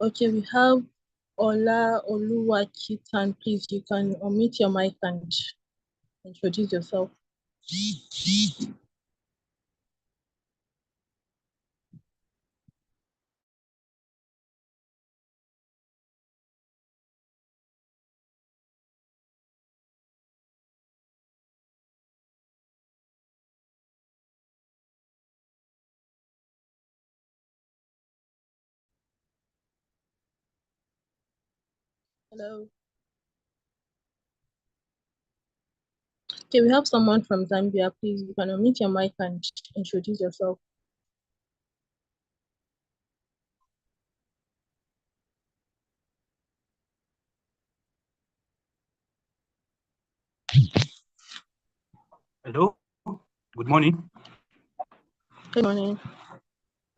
Okay, we have Ola Oluwachitan. Please, you can unmute your mic and introduce yourself. Hello. Okay, we have someone from Zambia. Please, you can unmute your mic and introduce yourself. Hello, good morning. Good morning.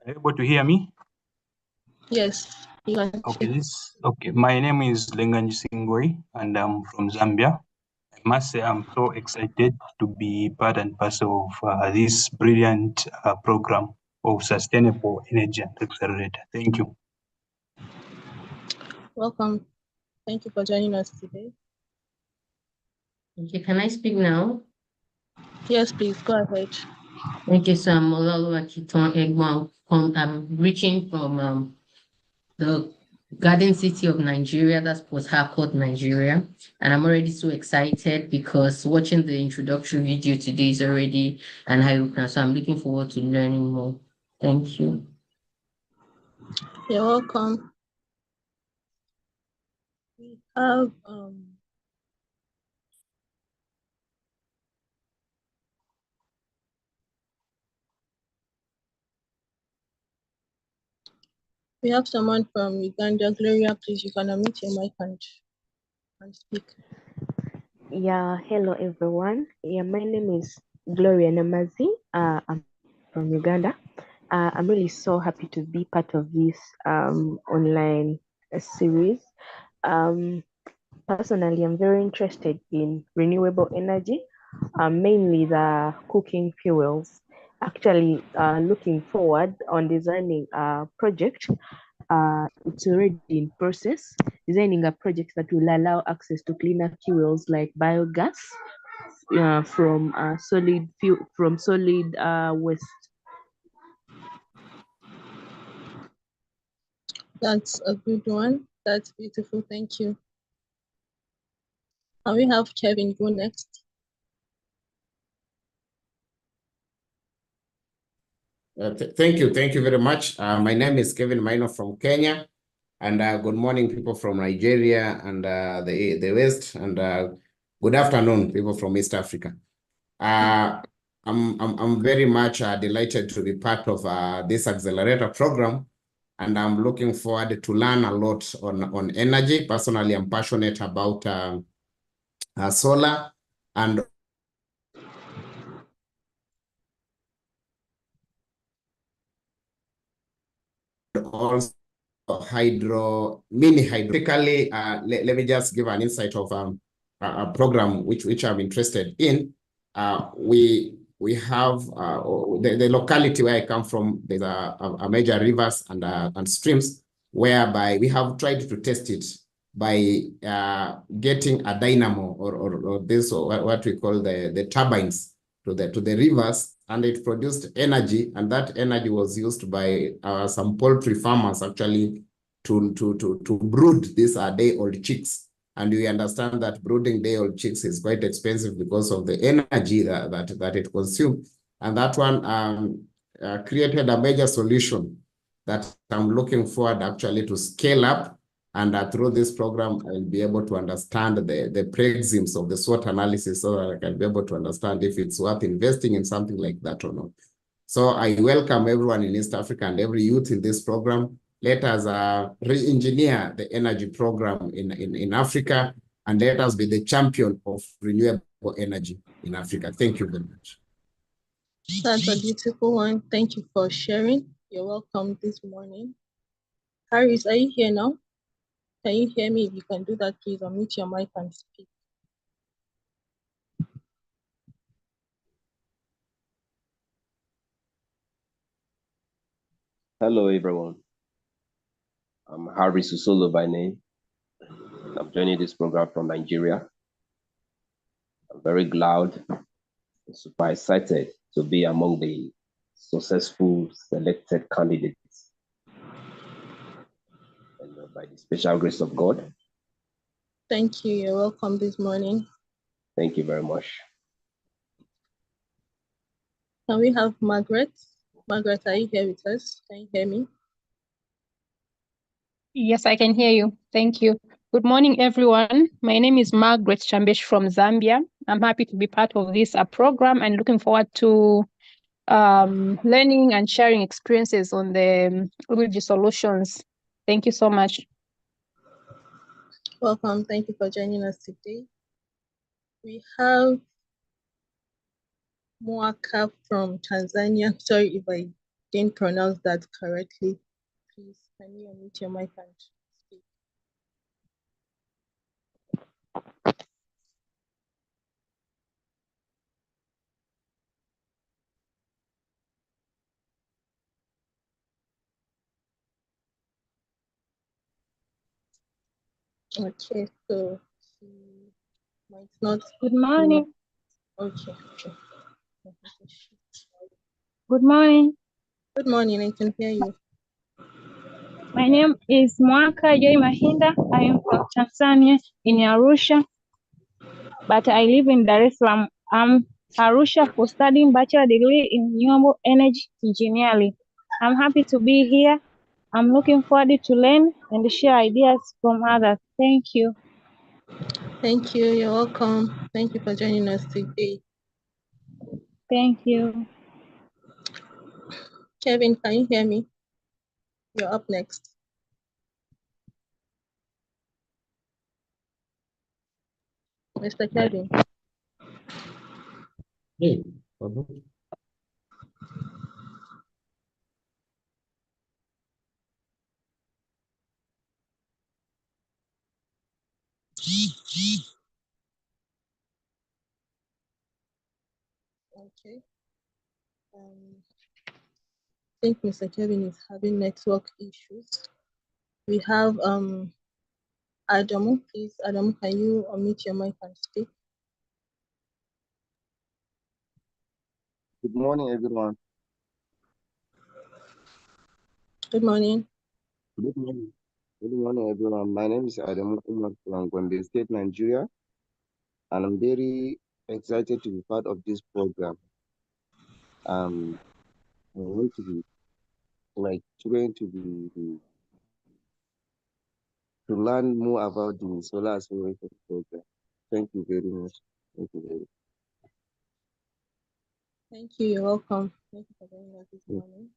Are you able to hear me? Yes, you can. Okay. My name is Lenganji Singoi, and I'm from Zambia. I must say I'm so excited to be part and parcel of this brilliant program of sustainable energy and accelerator. Thank you. Welcome. Thank you for joining us today. Okay, can I speak now? Yes, please go ahead. Thank you, so I'm Ololuwachitan Egbon. I'm reaching from the Garden City of Nigeria, that's Port Harcourt, Nigeria. And I'm already so excited because watching the introductory video today is already an eye-opener. So I'm looking forward to learning more. Thank you. You're welcome. We have someone from Uganda. Gloria, please, you can unmute your mic and speak. Yeah, hello everyone. Yeah, my name is Gloria Namazi. I'm from Uganda. I'm really so happy to be part of this online series. Personally, I'm very interested in renewable energy, mainly the cooking fuels. Actually, looking forward on designing a project. It's already in process, designing a project that will allow access to cleaner fuels like biogas from solid waste. That's a good one. That's beautiful. Thank you. And we have Kevin go next. Thank you very much. My name is Kevin Maino from Kenya, and good morning, people from Nigeria and the West, and good afternoon, people from East Africa. I'm very much delighted to be part of this accelerator program, and I'm looking forward to learn a lot on energy. Personally, I'm passionate about solar and also mini hydro. Typically, let me just give an insight of a program which I'm interested in. We have the locality where I come from. There's a major rivers and streams whereby we have tried to test it by getting a dynamo or this, or what we call the turbines to the rivers, and it produced energy, and that energy was used by some poultry farmers actually to brood these day-old chicks. And we understand that brooding day-old chicks is quite expensive because of the energy that it consumes. And that one created a major solution that I'm looking forward actually to scale up. And through this program, I'll be able to understand the prexims of the SWOT analysis so that I can be able to understand if it's worth investing in something like that or not. So I welcome everyone in East Africa and every youth in this program. Let us re-engineer the energy program in Africa, and let us be the champion of renewable energy in Africa. Thank you very much. That's a beautiful one. Thank you for sharing. You're welcome this morning. Harris, are you here now? Can you hear me? If you can do that, please unmute your mic and speak. Hello, everyone. I'm Harris Usolo by name, and I'm joining this program from Nigeria. I'm very glad and super excited to be among the successful selected candidates. And by the special grace of God. Thank you. You're welcome this morning. Thank you very much. Can we have Margaret? Margaret, are you here with us? Can you hear me? Yes, I can hear you. Thank you. Good morning, everyone. My name is Margaret Chambesh from Zambia. I'm happy to be part of this program and looking forward to learning and sharing experiences on the energy solutions. Thank you so much. Welcome. Thank you for joining us today. We have Mwaka from Tanzania. Sorry if I didn't pronounce that correctly. Please, can you unmute your mic and speak? Okay, so he might not. Good morning. Okay. Good morning. Good morning, I can hear you. My name is Mwaka Joy Mahinda. I am from Tanzania in Arusha, but I live in Dar es Salaam. I'm Arusha for studying bachelor degree in renewable energy engineering. I'm happy to be here. I'm looking forward to learn and share ideas from others. Thank you. Thank you. You're welcome. Thank you for joining us today. Thank you. Kevin, can you hear me? You're up next. Mr. Kevin. Hey. Okay. I think Mr. Kevin is having network issues. We have Adamu. Please, Adamu, can you unmute your mic and speak? Good morning, everyone. Good morning. Good morning. Good morning, everyone. My name is Adamu Umar from Gombe State, Nigeria, and I'm very excited to be part of this program. I want to be trying to learn more about the solar acceleration program. Thank you very much. Thank you very much. Thank you. You're welcome. Thank you for joining us this morning.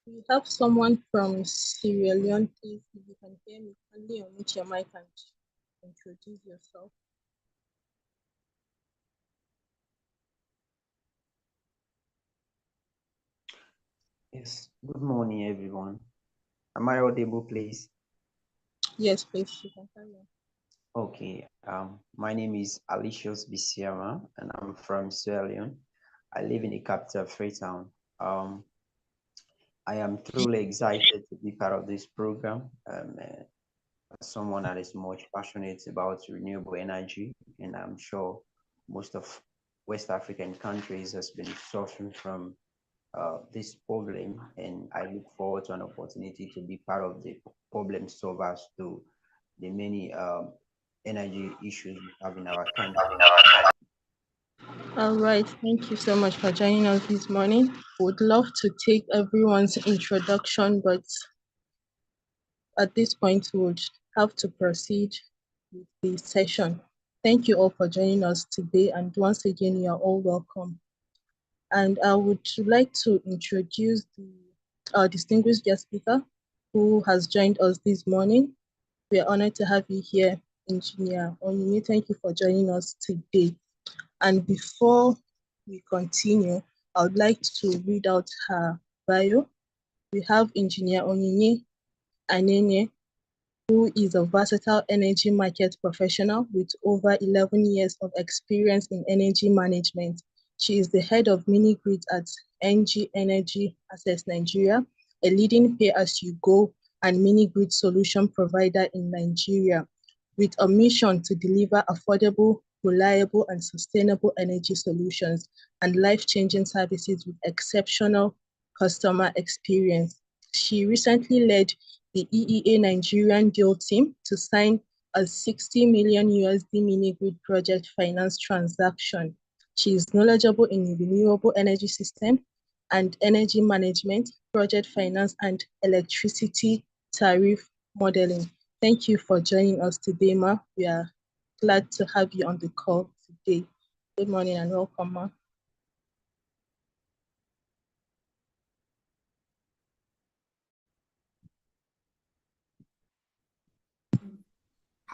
We have someone from Sierra Leone. Please, if you can hear me, kindly unmute your mic and introduce yourself. Yes, good morning, everyone. Am I audible, please? Yes, please, you can carry on. Okay, my name is Alicious Bisiama, and I'm from Sierra Leone. I live in the capital, Freetown. I am truly excited to be part of this program. As someone that is much passionate about renewable energy, and I'm sure most of West African countries has been suffering from this problem, and I look forward to an opportunity to be part of the problem solvers to the many energy issues we have in our country. All right, thank you so much for joining us this morning. Would love to take everyone's introduction, but at this point, we would have to proceed with the session. Thank you all for joining us today, and once again, you are all welcome. And I would like to introduce our distinguished guest speaker who has joined us this morning. We are honored to have you here, Engineer Onyinye. Thank you for joining us today. And before we continue, I would like to read out her bio. We have Engineer Onyinye Anene, who is a versatile energy market professional with over 11 years of experience in energy management. She is the head of mini grids at NG Energy Access Nigeria, a leading pay-as-you-go and mini grid solution provider in Nigeria, with a mission to deliver affordable, reliable, and sustainable energy solutions and life-changing services with exceptional customer experience. She recently led the EEA Nigerian deal team to sign a 60 million USD mini grid project finance transaction. She is knowledgeable in renewable energy system and energy management, project finance, and electricity tariff modeling. Thank you for joining us today, Ma. We are glad to have you on the call today. Good morning and welcome, Ma.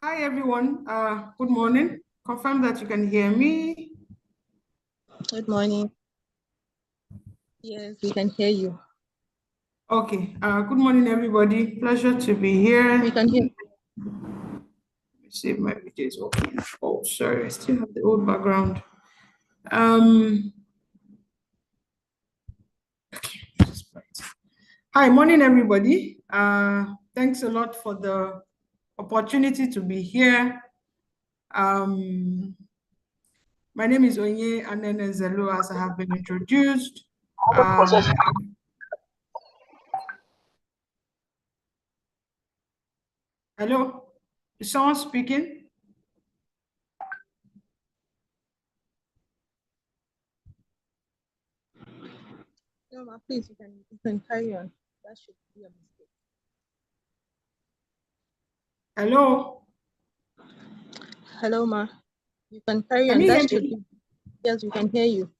Hi, everyone. Good morning. Confirm that you can hear me. Good morning. Yes, we can hear you. Okay. Good morning, everybody. Pleasure to be here. We can hear you. Let me see if my video is working. Oh, sorry. I still have the old background. Okay. Hi, morning, everybody. Thanks a lot for the opportunity to be here. My name is Onye Anene Zelu, as I have been introduced. Hello, is someone speaking? No, Ma, please, you can carry on. That should be a mistake. Hello? Hello, Ma. You can carry Can on. you hear That should me? be. Yes, we can hear you.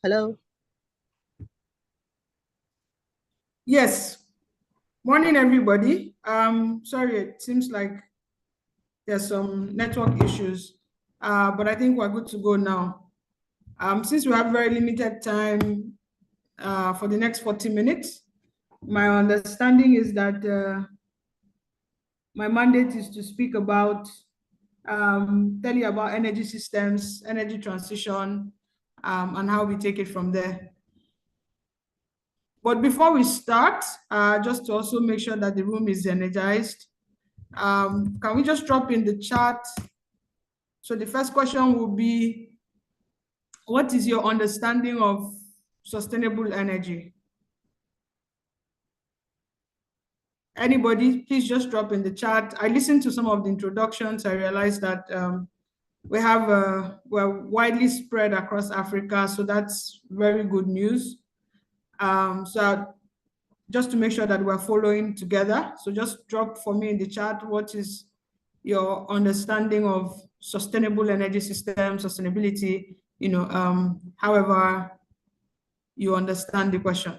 Hello. Yes. Morning, everybody. Sorry, it seems like there's some network issues, but I think we're good to go now. Since we have very limited time for the next 40 minutes, my understanding is that my mandate is to speak about, tell you about energy systems, energy transition, and how we take it from there. But before we start, just to also make sure that the room is energized, can we just drop in the chat? So the first question will be, what is your understanding of sustainable energy? Anybody, please just drop in the chat. I listened to some of the introductions. I realized that we're widely spread across Africa, so that's very good news. So just to make sure that we're following together, so just drop for me in the chat, what is your understanding of sustainable energy system, sustainability, however you understand the question.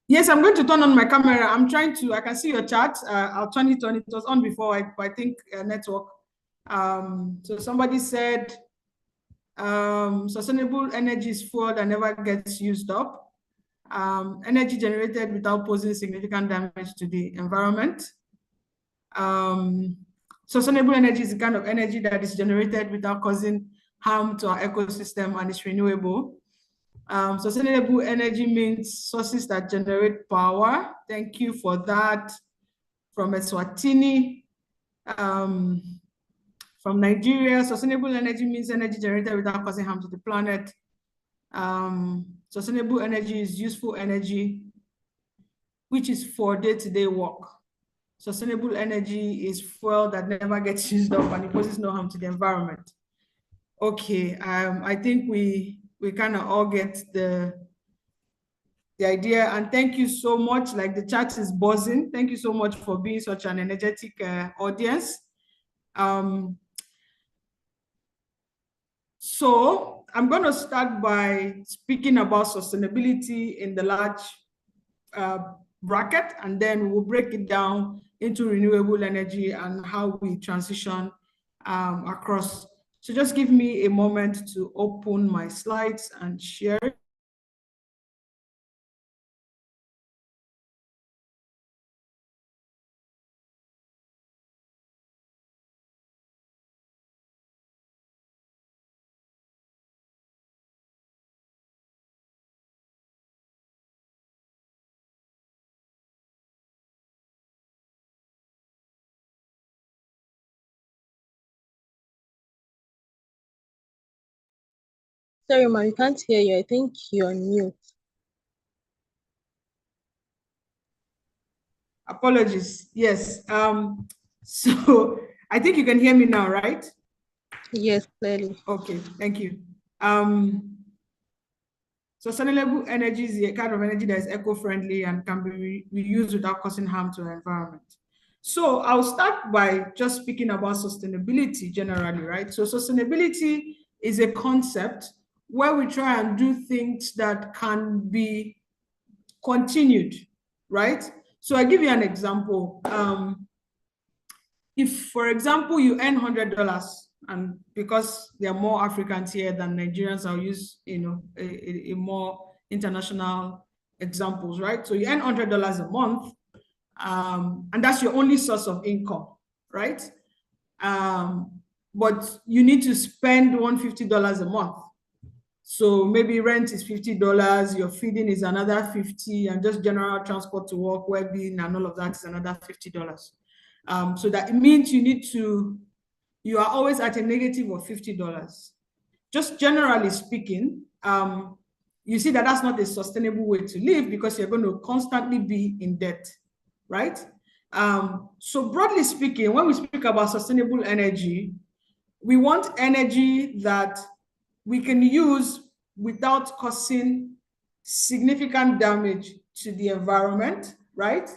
Yes, I'm going to turn on my camera. I can see your chat. I'll turn it on. It was on before, I think, network. So somebody said, sustainable energy is fuel that never gets used up. Energy generated without posing significant damage to the environment. Sustainable energy is the kind of energy that is generated without causing harm to our ecosystem, and it's renewable. Sustainable energy means sources that generate power. Thank you for that. From Eswatini. From Nigeria, sustainable energy means energy generated without causing harm to the planet. Sustainable energy is useful energy, which is for day-to-day work. Sustainable energy is fuel that never gets used up and it poses no harm to the environment. Okay, I think we kind of all get the the idea. And thank you so much. Like, the chat is buzzing. Thank you so much for being such an energetic audience. So I'm going to start by speaking about sustainability in the large bracket, and then we'll break it down into renewable energy and how we transition across. So just give me a moment to open my slides and share it. Sorry, ma, we can't hear you. I think you're on mute. Apologies. Yes. So I think you can hear me now, right? Yes, clearly. Okay, thank you. Sustainable energy is the kind of energy that is eco-friendly and can be reused without causing harm to the environment. So I'll start by just speaking about sustainability generally, right? So sustainability is a concept where we try and do things that can be continued, right? So I give you an example. If, for example, you earn $100, and because there are more Africans here than Nigerians, I'll use, you know, a more international examples, right? So you earn $100 a month, and that's your only source of income, right? But you need to spend $150 a month. So maybe rent is $50, your feeding is another $50, and just general transport to work, well-being, and all of that is another $50. So that it means you are always at a negative of $50. Just generally speaking, you see that that's not a sustainable way to live, because you're going to constantly be in debt, right? So broadly speaking, when we speak about sustainable energy, we want energy that we can use without causing significant damage to the environment, right?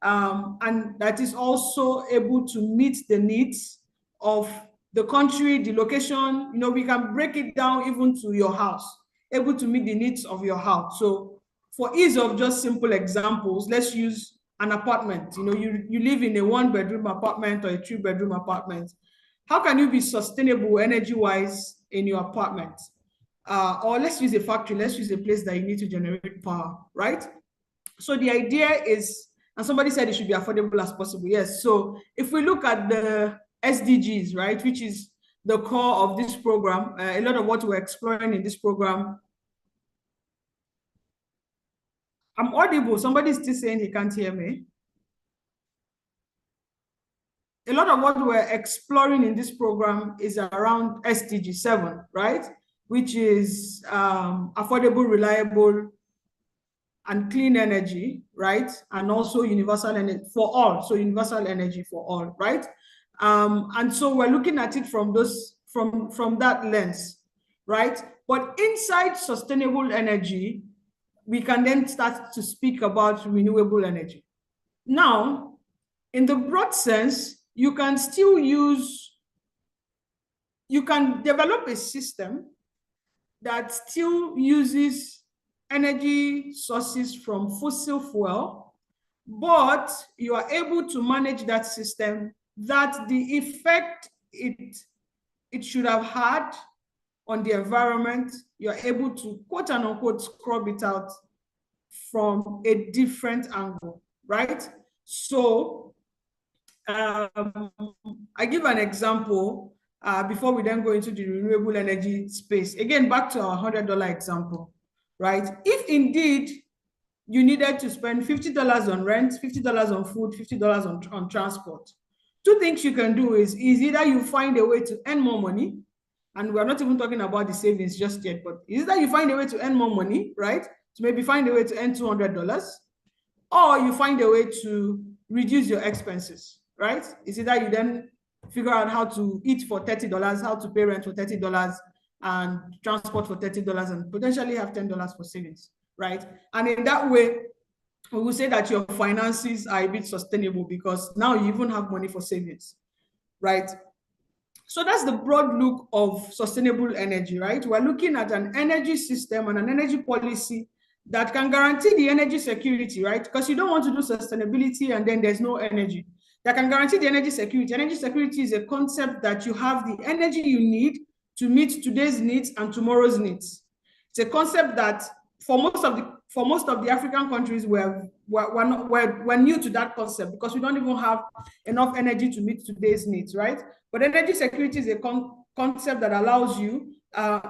And that is also able to meet the needs of the country, the location. You know, we can break it down even to your house, able to meet the needs of your house. So for ease of just simple examples, let's use an apartment. You know, you live in a 1-bedroom apartment or a 3-bedroom apartment. How can you be sustainable energy-wise in your apartment? Or let's use a factory, let's use a place that you need to generate power, right? So the idea is, and somebody said it should be affordable as possible. Yes. So if we look at the SDGs, right, which is the core of this program, a lot of what we're exploring in this program. I'm audible. Somebody's still saying he can't hear me. A lot of what we're exploring in this program is around SDG 7, right? Which is affordable, reliable, and clean energy, right? And also universal energy for all. So universal energy for all, right? And so we're looking at it from that lens, right? But inside sustainable energy, we can then start to speak about renewable energy. Now, in the broad sense, you can develop a system that still uses energy sources from fossil fuel, but you are able to manage that system, that the effect it should have had on the environment, you're able to, quote and unquote, scrub it out from a different angle, right? So I give an example before we then go into the renewable energy space. Again, back to our $100 example, right? If indeed you needed to spend $50 on rent, $50 on food, $50 on transport, two things you can do is either you find a way to earn more money, and we're not even talking about the savings just yet, but either you find a way to earn more money, right? So maybe find a way to earn $200, or you find a way to reduce your expenses, right? It's either you then figure out how to eat for $30, how to pay rent for $30, and transport for $30, and potentially have $10 for savings. right? And in that way, we will say that your finances are a bit sustainable because now you even have money for savings, right? So that's the broad look of sustainable energy, right? We're looking at an energy system and an energy policy that can guarantee the energy security, right? Because you don't want to do sustainability and then there's no energy. That can guarantee the energy security. Energy security is a concept that you have the energy you need to meet today's needs and tomorrow's needs. It's a concept that for most of the African countries, we're new to that concept because we don't even have enough energy to meet today's needs, right? But energy security is a concept that allows you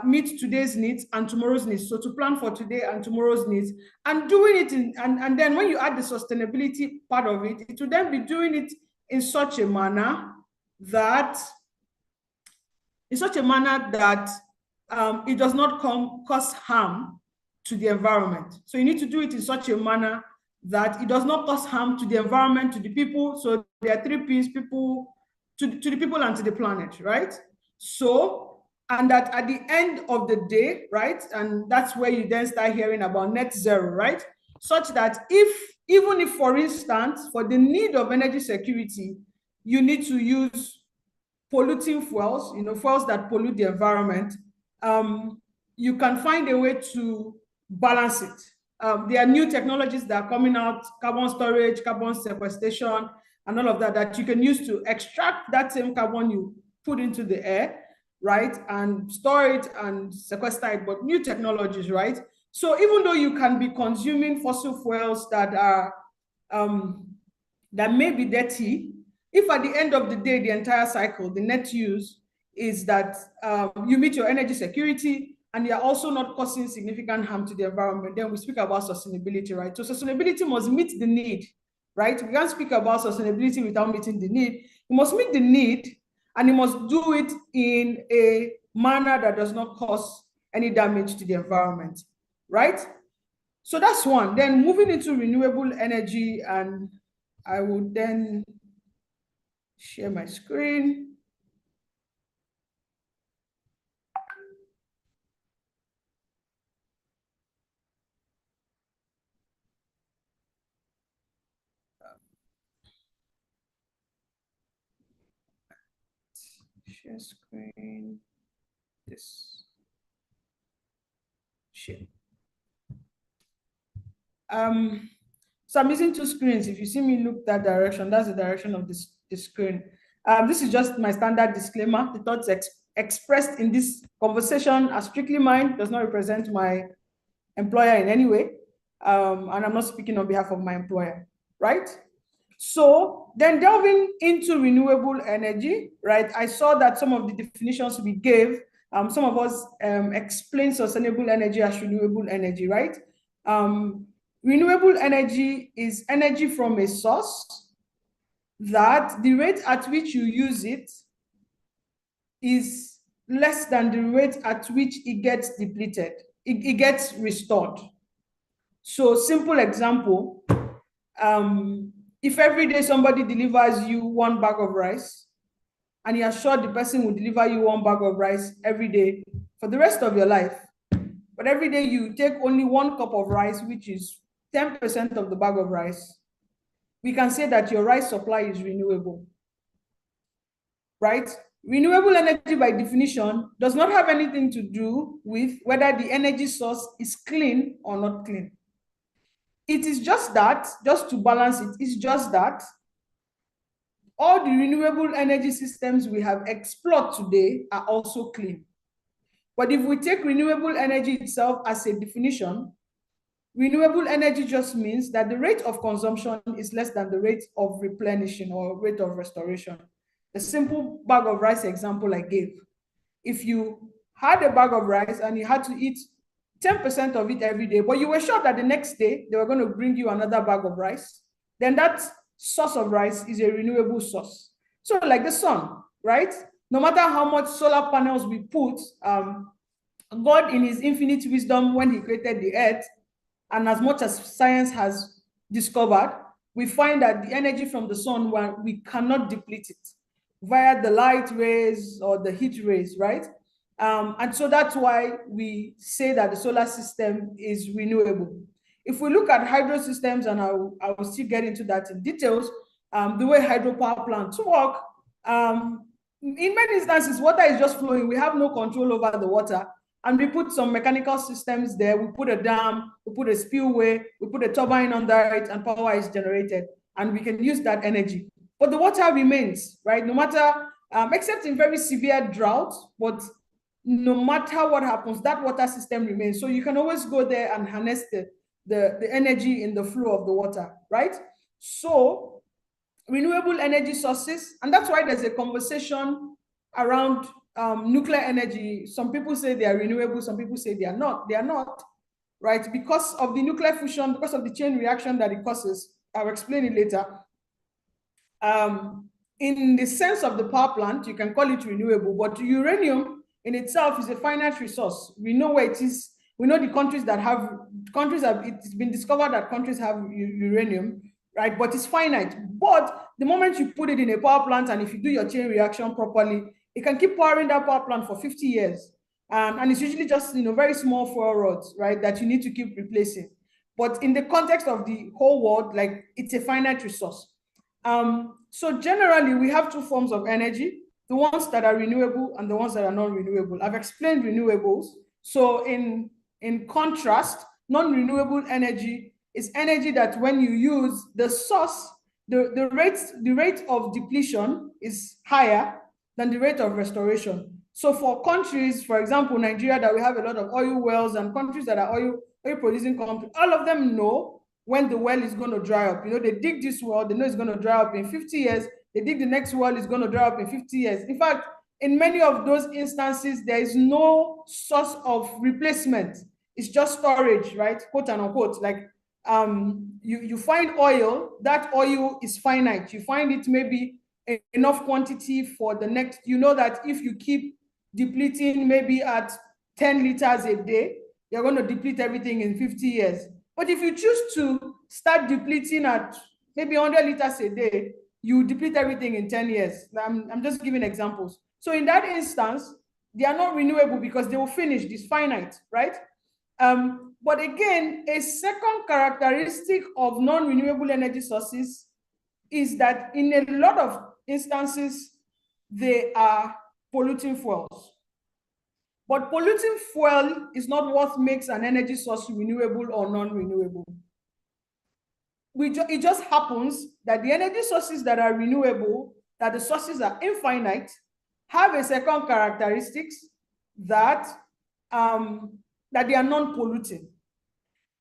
meet today's needs and tomorrow's needs. So to plan for today and tomorrow's needs and doing it and then when you add the sustainability part of it, it will then be doing it in such a manner that it does not cause harm to the environment. So you need to do it in such a manner that it does not cause harm to the environment, to the people. So there are 3 P's: people, to the people and to the planet, right? So, and that at the end of the day, right, and that's where you then start hearing about net zero, right? Such that even if, for instance, for the need of energy security, you need to use polluting fuels, fuels that pollute the environment, you can find a way to balance it. There are new technologies that are coming out, carbon storage, carbon sequestration, and all of that, that you can use to extract that same carbon you put into the air, right, and store it and sequester it, but new technologies, right? So even though you can be consuming fossil fuels that are that may be dirty, if at the end of the day, the entire cycle, the net use is that you meet your energy security and you're also not causing significant harm to the environment, then we speak about sustainability, right? So sustainability must meet the need, right? We can't speak about sustainability without meeting the need. You must meet the need and you must do it in a manner that does not cause any damage to the environment, right? So that's one. Then moving into renewable energy, and I would then share my screen. Share screen. This. Share. So I'm using 2 screens. If you see me look that direction, that's the direction of this screen. This is just my standard disclaimer. The thoughts expressed in this conversation are strictly mine, does not represent my employer in any way. And I'm not speaking on behalf of my employer, right? So then delving into renewable energy, right? I saw that some of the definitions we gave, some of us explained sustainable energy as renewable energy, right? Renewable energy is energy from a source that the rate at which you use it is less than the rate at which it gets depleted, it gets restored. So simple example, if every day somebody delivers you 1 bag of rice and you're sure the person will deliver you 1 bag of rice every day for the rest of your life, but every day you take only 1 cup of rice, which is 10% of the bag of rice, we can say that your rice supply is renewable, right? Renewable energy by definition does not have anything to do with whether the energy source is clean or not clean. It is just that, just to balance it, it's just that all the renewable energy systems we have explored today are also clean. But if we take renewable energy itself as a definition, renewable energy just means that the rate of consumption is less than the rate of replenishing or rate of restoration. The simple bag of rice example I gave. If you had a bag of rice and you had to eat 10% of it every day, but you were sure that the next day they were going to bring you another bag of rice, then that source of rice is a renewable source. So like the sun, right? No matter how much solar panels we put, God in his infinite wisdom, when he created the earth, and as much as science has discovered, we find that the energy from the sun, we cannot deplete it via the light rays or the heat rays, right? And so that's why we say that the solar system is renewable. If we look at hydro systems, and I will still get into that in details, the way hydropower plants work, in many instances, water is just flowing. We have no control over the water. And we put some mechanical systems there. We put a dam, we put a spillway, we put a turbine under it, and power is generated. And we can use that energy. But the water remains, right? No matter, except in very severe drought, but no matter what happens, that water system remains. So you can always go there and harness the energy in the flow of the water, right? So renewable energy sources, and that's why there's a conversation around nuclear energy. Some people say they are renewable, some people say they are not. They are not, right? Because of the nuclear fusion, because of the chain reaction that it causes. I'll explain it later. In the sense of the power plant, you can call it renewable, but uranium in itself is a finite resource. We know where it is. We know the countries that have, it's been discovered that countries have uranium, right? But it's finite. But the moment you put it in a power plant, and if you do your chain reaction properly, it can keep powering that power plant for 50 years. And it's usually just, very small fuel rods, right, that you need to keep replacing. But in the context of the whole world, like, it's a finite resource. So generally, we have two forms of energy, the ones that are renewable and the ones that are non-renewable. I've explained renewables. So in contrast, non-renewable energy is energy that when you use the source, the rate of depletion is higher than the rate of restoration. So for countries, for example, Nigeria, that we have a lot of oil wells, and countries that are oil producing countries, all of them know when the well is going to dry up. They dig this well, they know it's going to dry up in 50 years. They dig the next well, it's going to dry up in 50 years. In fact, in many of those instances, there is no source of replacement. It's just storage, right? Quote and unquote. Like, you find oil, that oil is finite. You find it maybe enough quantity for the next, that if you keep depleting maybe at 10 liters a day, you're going to deplete everything in 50 years. But if you choose to start depleting at maybe 100 liters a day, you deplete everything in 10 years. I'm just giving examples. So in that instance, they are not renewable because they will finish, this finite, right? But again, a second characteristic of non-renewable energy sources is that in a lot of instances, they are polluting fuels. But polluting fuel is not what makes an energy source renewable or non-renewable. It just happens that the energy sources that are renewable, that the sources are infinite, have a second characteristics that, that they are non-polluting.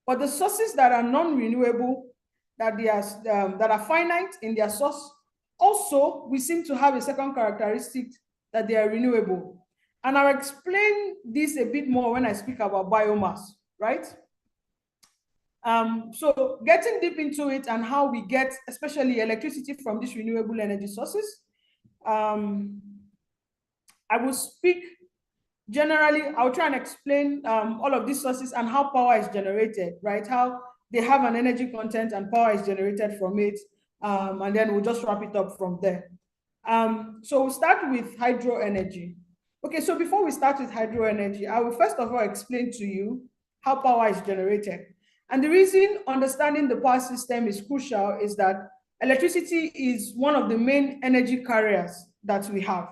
But the sources that are non-renewable, that are finite in their source, also we seem to have a second characteristic that they are renewable. And I'll explain this a bit more when I speak about biomass, right? So getting deep into it and how we get, especially electricity from these renewable energy sources, I will speak generally. I'll try and explain all of these sources and how power is generated, right? How they have an energy content and power is generated from it. And then we'll just wrap it up from there. So we'll start with hydro energy. Okay, so before we start with hydro energy, I will first of all explain to you how power is generated. And the reason understanding the power system is crucial is that electricity is one of the main energy carriers that we have.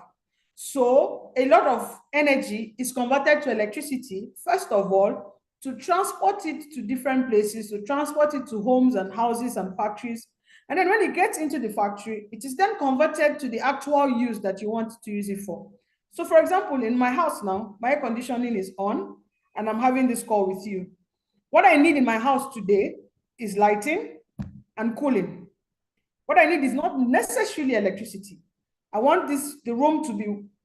So a lot of energy is converted to electricity, first of all, to transport it to different places, to transport it to homes and houses and factories. And then when it gets into the factory, it is then converted to the actual use that you want to use it for. So for example, in my house now, my air conditioning is on and I'm having this call with you. What I need in my house today is lighting and cooling. What I need is not necessarily electricity. I want the room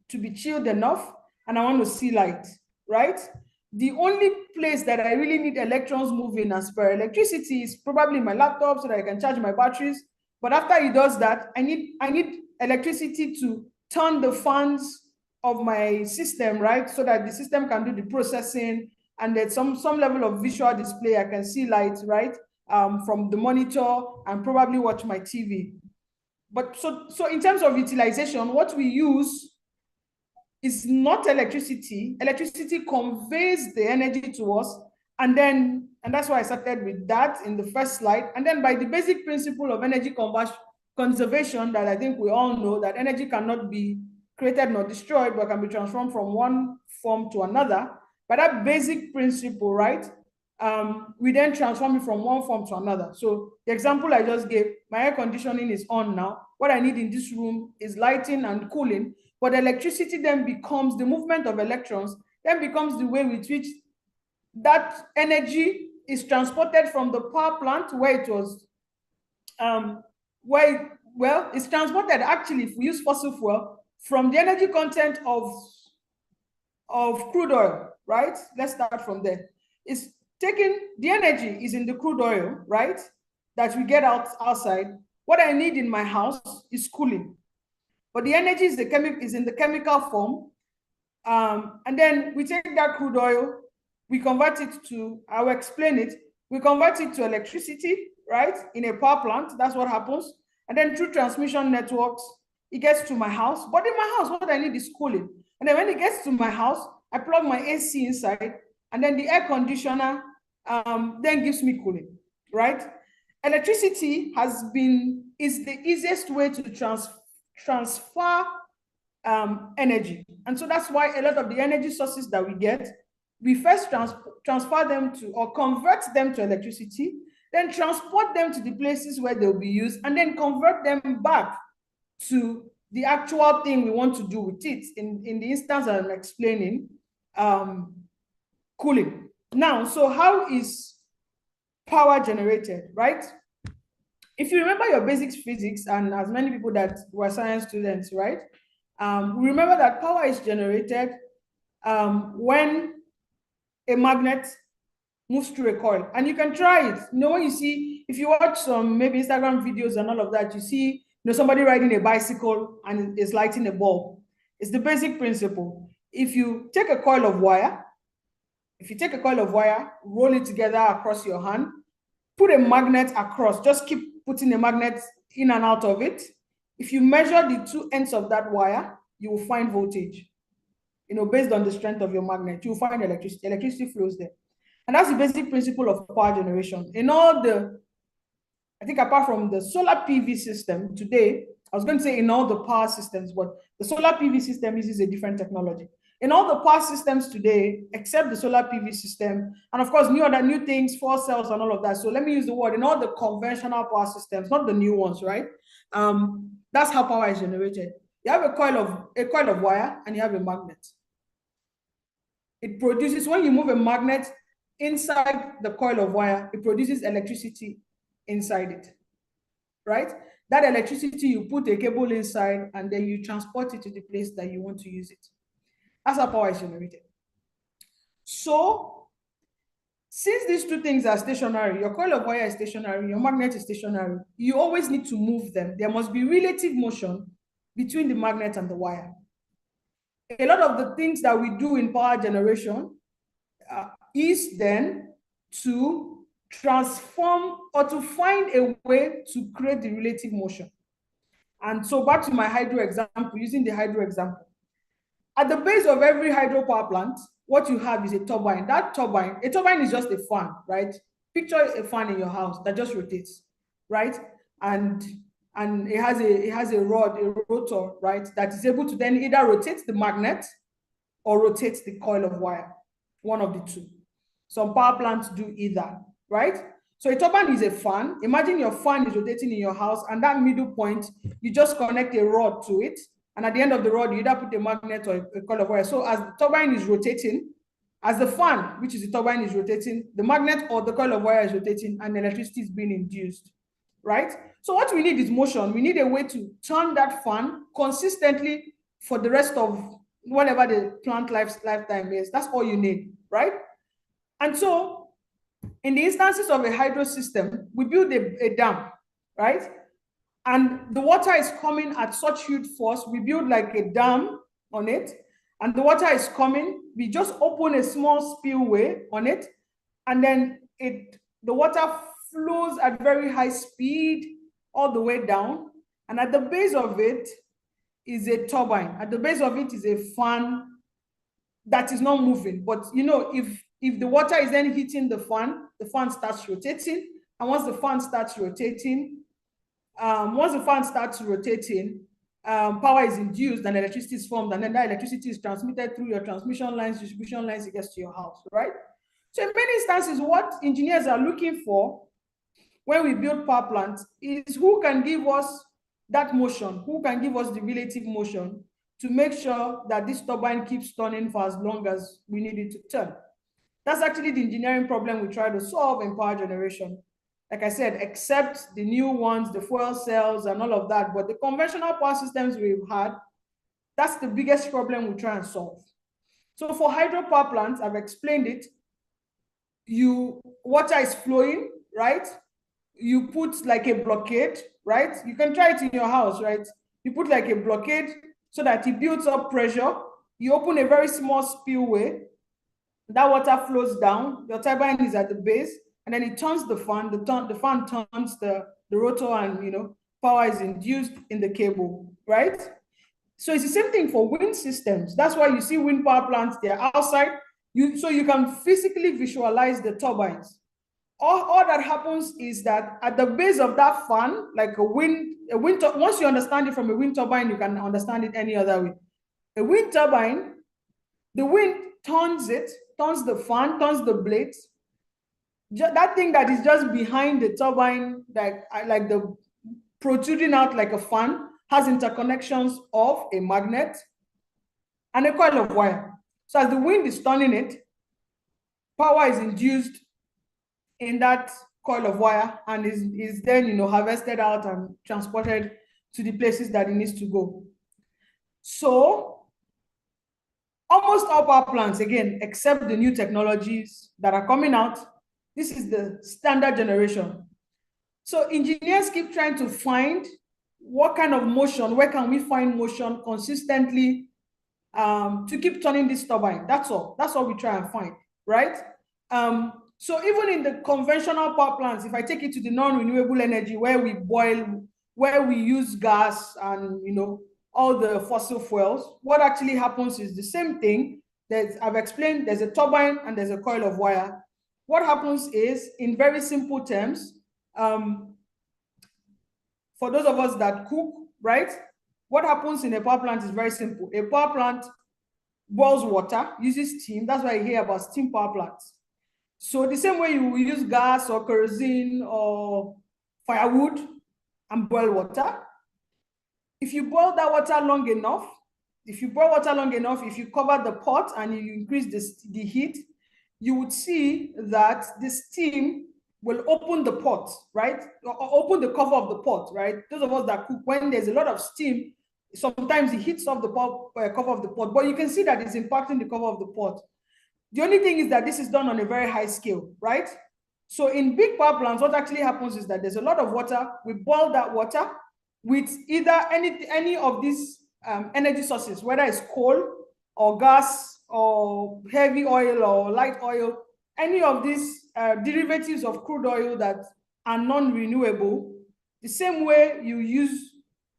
to be chilled enough, and I want to see light, right? The only place that I really need electrons moving as per electricity is probably my laptop so that I can charge my batteries. But after it does that, I need electricity to turn the fans of my system, right? So that the system can do the processing, and there's some level of visual display. I can see light, right? From the monitor, and probably watch my TV. But so in terms of utilization, what we use is not electricity. Electricity conveys the energy to us. And that's why I started with that in the first slide. And then by the basic principle of energy conservation that I think we all know, that energy cannot be created nor destroyed, but can be transformed from one form to another. By that basic principle, right, we then transform it from one form to another. So the example I just gave, my air conditioning is on now. What I need in this room is lighting and cooling, but electricity then becomes, the movement of electrons then becomes the way with which that energy is transported from the power plant where it was, it's transported actually, if we use fossil fuel, from the energy content of crude oil, right? Let's start from there. It's taking, the energy is in the crude oil, right? That we get outside. What I need in my house is cooling, but the energy is in the chemical form. And then we take that crude oil, we convert it to, I'll explain it, we convert it to electricity, right? In a power plant, that's what happens. And then through transmission networks, it gets to my house. But in my house, what I need is cooling. And then when it gets to my house, I plug my AC inside, and then the air conditioner then gives me cooling, right? Electricity is the easiest way to transfer energy. And so that's why a lot of the energy sources that we get, we first transfer them to, or convert them to electricity, then transport them to the places where they'll be used, and then convert them back to the actual thing we want to do with it. In the instance I'm explaining, cooling. Now, so how is power generated, right? If you remember your basic physics, and as many people that were science students, right? Remember that power is generated when a magnet moves through a coil. And you can try it. You know, when you see, if you watch some maybe Instagram videos and all of that, you see, you know, somebody riding a bicycle and is lighting a bulb. It's the basic principle. If you take a coil of wire, roll it together across your hand, put a magnet across, just keep putting a magnet in and out of it. If you measure the two ends of that wire, you will find voltage. You know, based on the strength of your magnet, you will find electricity. Electricity flows there. And that's the basic principle of power generation. In all the, I think apart from the solar PV system today, I was going to say in all the power systems, but the solar PV system uses a different technology. In all the power systems today, except the solar PV system, and of course, new things, 4 cells and all of that. So let me use the word, in all the conventional power systems, not the new ones, right? That's how power is generated. You have a coil of wire and you have a magnet. It produces, when you move a magnet inside the coil of wire, it produces electricity inside it, right? That electricity, you put a cable inside and then you transport it to the place that you want to use it. That's how power is generated. So, since these two things are stationary, your coil of wire is stationary, your magnet is stationary, you always need to move them. There must be relative motion between the magnet and the wire. A lot of the things that we do in power generation is then to transform or to find a way to create the relative motion. And so back to my hydro example, using the hydro example. At the base of every hydro power plant, what you have is a turbine. That turbine, a turbine is just a fan, right? Picture a fan in your house that just rotates, right? And it has a rod, a rotor, right? That is able to then either rotate the magnet or rotate the coil of wire, one of the two. Some power plants do either, right? So a turbine is a fan. Imagine your fan is rotating in your house, and that middle point, you just connect a rod to it. And at the end of the rod, you either put a magnet or a coil of wire. So as the turbine is rotating, as the fan, which is the turbine, is rotating, the magnet or the coil of wire is rotating, and electricity is being induced, right? So what we need is motion. We need a way to turn that fan consistently for the rest of whatever the plant lifetime is. That's all you need, right? And so in the instances of a hydro system, we build a dam, right? And the water is coming at such huge force, we build like a dam on it, and the water is coming, we just open a small spillway on it, and then the water flows at very high speed all the way down, and at the base of it is a turbine. At the base of it is a fan that is not moving. But you know, if the water is then hitting the fan starts rotating. And once the fan starts rotating, power is induced and electricity is formed, and then that electricity is transmitted through your transmission lines, distribution lines, it gets to your house, right? So in many instances, what engineers are looking for when we build power plants is who can give us that motion, who can give us the relative motion to make sure that this turbine keeps turning for as long as we need it to turn. That's actually the engineering problem we try to solve in power generation. Like I said, except the new ones, the fuel cells and all of that, but the conventional power systems we've had, that's the biggest problem we try and solve. So for hydropower plants, I've explained it. Water is flowing, right? You put like a blockade, right? You can try it in your house, right? You put like a blockade so that it builds up pressure. You open a very small spillway, that water flows down, your turbine is at the base, and then it turns the fan, the fan turns the rotor, and power is induced in the cable, right? So it's the same thing for wind systems. That's why you see wind power plants, they're outside, so you can physically visualize the turbines. All that happens is that at the base of that fan, like once you understand it from a wind turbine, you can understand it any other way. A wind turbine, the wind turns the fan, turns the blades. That thing that is just behind the turbine, like the protruding out like a fan, has interconnections of a magnet and a coil of wire. So as the wind is turning it, power is induced in that coil of wire and is then harvested out and transported to the places that it needs to go. So almost all power plants, again, except the new technologies that are coming out, this is the standard generation. So engineers keep trying to find what kind of motion, where can we find motion consistently to keep turning this turbine. That's all we try and find, right? So even in the conventional power plants, if I take it to the non-renewable energy where we boil, where we use gas and all the fossil fuels, what actually happens is the same thing. I've explained, there's a turbine and there's a coil of wire. What happens is, in very simple terms, for those of us that cook, right? What happens in a power plant is very simple. A power plant boils water, uses steam. That's why you hear about steam power plants. So the same way you will use gas or kerosene or firewood and boil water, if you boil that water long enough, if you cover the pot and you increase the heat, you would see that the steam will open the pot, right? Or open the cover of the pot, right? Those of us that cook, when there's a lot of steam, sometimes it heats up the cover of the pot, but you can see that it's impacting the cover of the pot. The only thing is that this is done on a very high scale, right? So in big power plants, what actually happens is that there's a lot of water. We boil that water with either any of these energy sources, whether it's coal or gas or heavy oil or light oil, any of these derivatives of crude oil that are non-renewable, the same way you use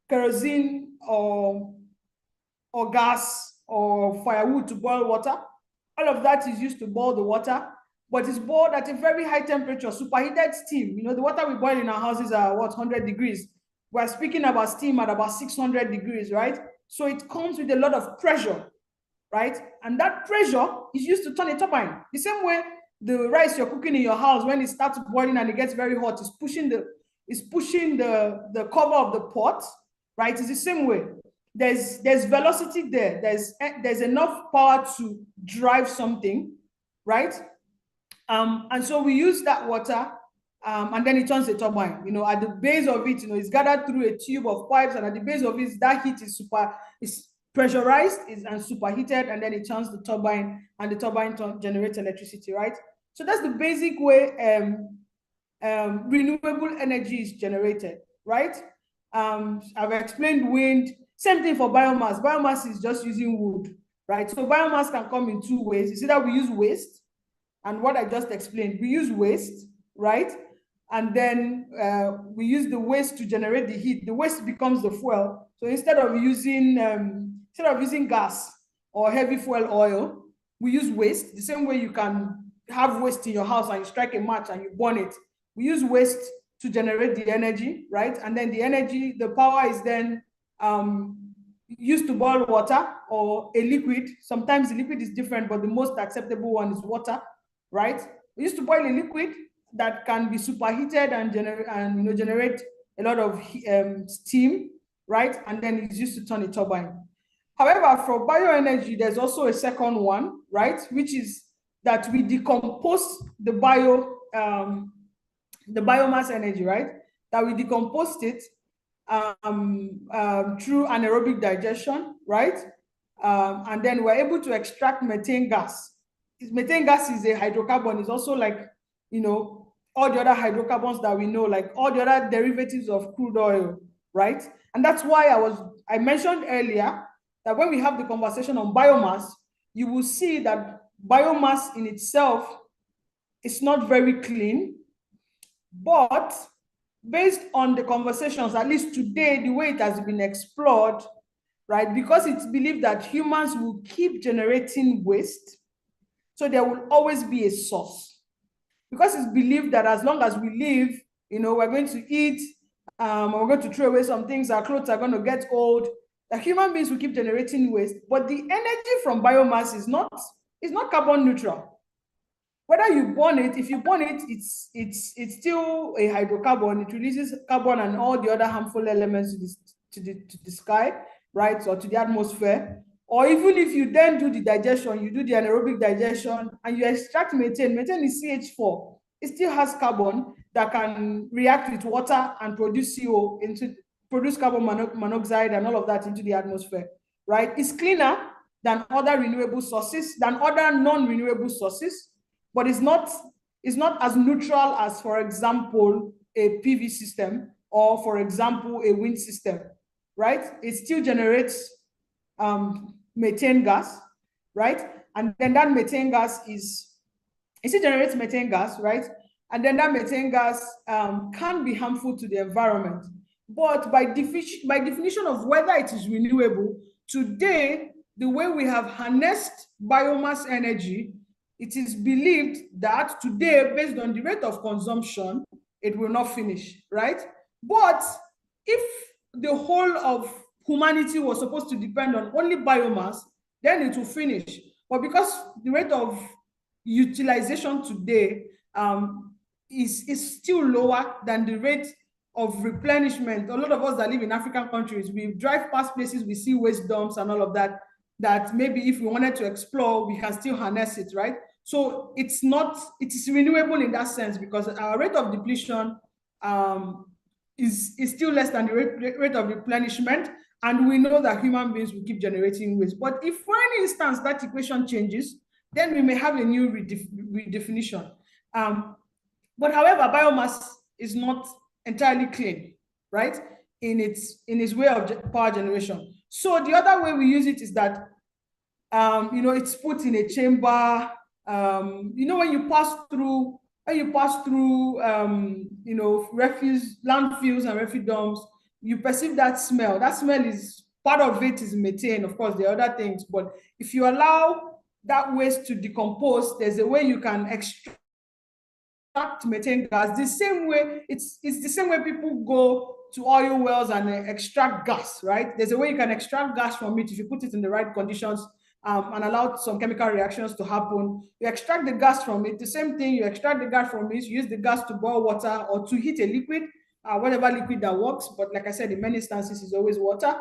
kerosene or gas or firewood to boil water, all of that is used to boil the water, but it's boiled at a very high temperature, superheated steam. The water we boil in our houses are 100 degrees. We're speaking about steam at about 600 degrees, right? So it comes with a lot of pressure, right? And that pressure is used to turn a turbine. The same way the rice you're cooking in your house, when it starts boiling and it gets very hot, is pushing the cover of the pot, right? It's the same way. There's velocity there. There's enough power to drive something, right? And so we use that water, and then it turns the turbine. At the base of it, it's gathered through a tube of pipes, and at the base of it, that heat is pressurized and superheated, and then it turns the turbine, and the turbine generates electricity, right? So that's the basic way renewable energy is generated, right? I've explained wind. Same thing for biomass. Biomass is just using wood, right? So biomass can come in two ways. You see that we use waste, and what I just explained, we use waste, right? And then we use the waste to generate the heat. The waste becomes the fuel, So instead of using gas or heavy fuel oil, we use waste. The same way you can have waste in your house and you strike a match and you burn it. We use waste to generate the energy, right? And then the energy, the power is then used to boil water or a liquid. Sometimes the liquid is different, but the most acceptable one is water, right? We used to boil a liquid that can be superheated and generate a lot of steam, right? And then it's used to turn a turbine. However, for bioenergy, there's also a second one, right? Which is that we decompose the biomass energy, right? That we decomposed it through anaerobic digestion, right? And then we're able to extract methane gas. Methane gas is a hydrocarbon. It's also like, all the other hydrocarbons that we know, like all the other derivatives of crude oil, right? And that's why I mentioned earlier that when we have the conversation on biomass, you will see that biomass in itself is not very clean, but based on the conversations, at least today, the way it has been explored, right? Because it's believed that humans will keep generating waste, so there will always be a source. Because it's believed that as long as we live, we're going to eat, we're going to throw away some things, our clothes are going to get old, that human beings will keep generating waste, but the energy from biomass is not carbon neutral. Whether you burn it, if you burn it, it's still a hydrocarbon. It releases carbon and all the other harmful elements to the sky, right, or to the atmosphere. Or even if you then do the digestion, you do the anaerobic digestion, and you extract methane. Methane is CH4. It still has carbon that can react with water and produce CO produce carbon monoxide and all of that into the atmosphere, right? It's cleaner than other renewable sources, than other non-renewable sources. But it's not as neutral as, for example, a PV system or, for example, a wind system, right? It still generates methane gas, right? And then that methane gas it still generates methane gas, right? And then that methane gas can be harmful to the environment. But by definition of whether it is renewable, today, the way we have harnessed biomass energy, it is believed that today, based on the rate of consumption, it will not finish, right? But if the whole of humanity was supposed to depend on only biomass, then it will finish. But because the rate of utilization today is still lower than the rate of replenishment. A lot of us that live in African countries, we drive past places, we see waste dumps and all of that, that maybe if we wanted to explore, we can still harness it, right? So it is renewable in that sense, because our rate of depletion is still less than the rate of replenishment. And we know that human beings will keep generating waste. But if for any instance that equation changes, then we may have a new redefinition. But however, biomass is not entirely clean, right? In its way of power generation. So the other way we use it is that, it's put in a chamber. When you pass through, landfills and refuse dumps, you perceive that smell. That smell is part of it is methane. Of course, there are other things, but if you allow that waste to decompose, there's a way you can extract methane gas. The same way it's the same way people go to oil wells and extract gas, right? There's a way you can extract gas from it if you put it in the right conditions. And allow some chemical reactions to happen. You extract the gas from it. The same thing, you extract the gas from it, you use the gas to boil water or to heat a liquid, whatever liquid that works. But like I said, in many instances, it's always water.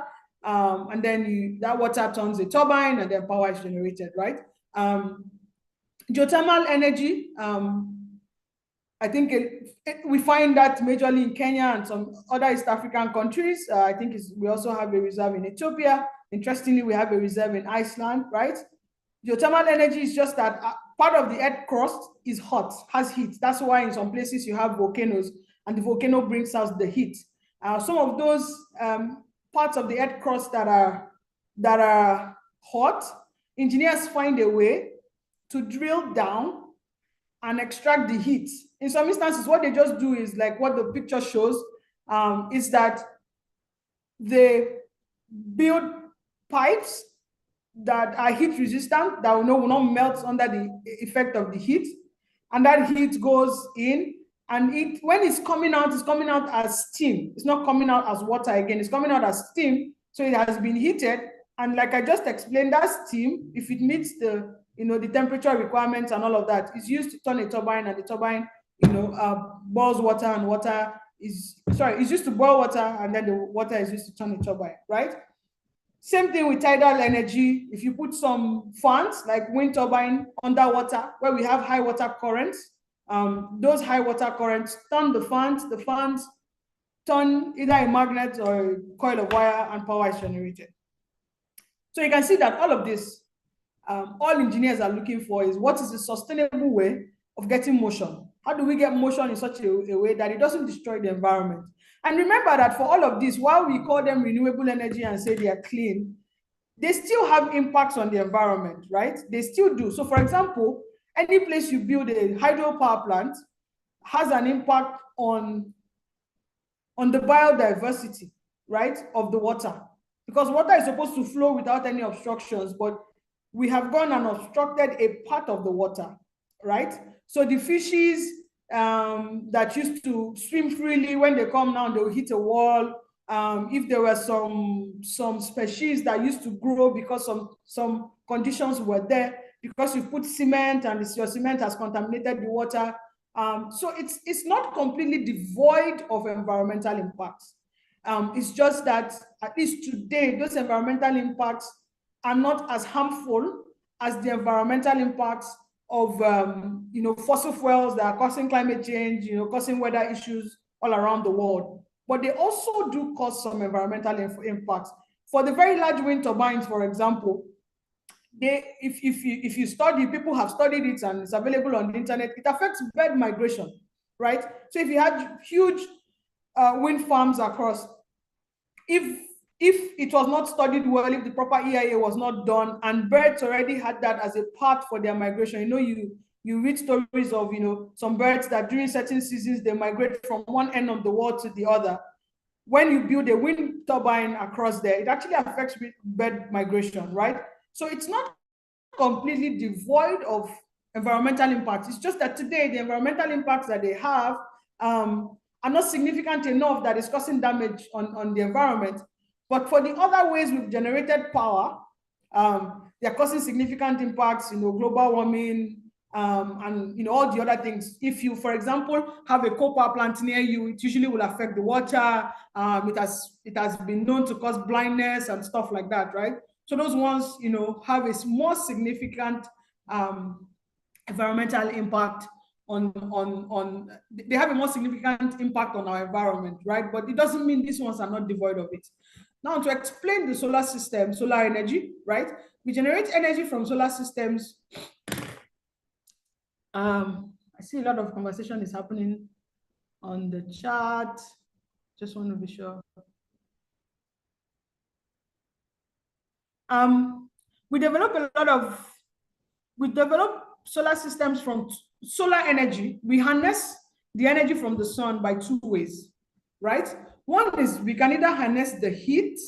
And then that water turns a turbine and then power is generated, right? Geothermal energy, I think we find that majorly in Kenya and some other East African countries. I think we also have a reserve in Ethiopia. Interestingly, we have a reserve in Iceland, right? Geothermal energy is just that part of the earth crust is hot, has heat. That's why in some places you have volcanoes and the volcano brings out the heat. Some of those parts of the earth crust that are hot, engineers find a way to drill down and extract the heat. In some instances, what they just do is like what the picture shows, is that they build pipes that are heat resistant, that will not melt under the effect of the heat. And that heat goes in, and when it's coming out as steam. It's not coming out as water again, it's coming out as steam. So it has been heated. And like I just explained, that steam, if it meets the the temperature requirements and all of that, is used to turn a turbine, and the turbine boils water, and water is used to boil water, and then the water is used to turn the turbine, right? Same thing with tidal energy. If you put some fans like wind turbine underwater where we have high water currents, those high water currents turn the fans turn either a magnet or a coil of wire, and power is generated. So you can see that all of this, all engineers are looking for is what is a sustainable way of getting motion. How do we get motion in such a way that it doesn't destroy the environment? And remember that for all of this, while we call them renewable energy and say they are clean, they still have impacts on the environment, right? They still do. So for example, any place you build a hydropower plant has an impact on the biodiversity, right, of the water. Because water is supposed to flow without any obstructions, but we have gone and obstructed a part of the water, right? So the fishes that used to swim freely, when they come now, they'll hit a wall. If there were some species that used to grow because some conditions were there, because you put cement and your cement has contaminated the water. So it's not completely devoid of environmental impacts. It's just that at least today, those environmental impacts are not as harmful as the environmental impacts of fossil fuels that are causing climate change, causing weather issues all around the world. But they also do cause some environmental impacts. For the very large wind turbines, for example, if you study, people have studied it and it's available on the internet, it affects bird migration, right? So if you had huge wind farms across, if it was not studied well, if the proper EIA was not done, and birds already had that as a part for their migration, you read stories of some birds that during certain seasons they migrate from one end of the world to the other. When you build a wind turbine across there, it actually affects bird migration, right? So it's not completely devoid of environmental impacts. It's just that today the environmental impacts that they have are not significant enough that it's causing damage on the environment. But for the other ways we've generated power, they're causing significant impacts, global warming, and all the other things. If you, for example, have a coal power plant near you, it usually will affect the water. It has been known to cause blindness and stuff like that, right? So those ones, have a more significant environmental impact they have a more significant impact on our environment, right? But it doesn't mean these ones are not devoid of it. Now, to explain the solar system, solar energy, right? We generate energy from solar systems. I see a lot of conversation is happening on the chat. Just want to be sure. We develop solar systems from solar energy. We harness the energy from the sun by two ways, right? One is we can either harness the heat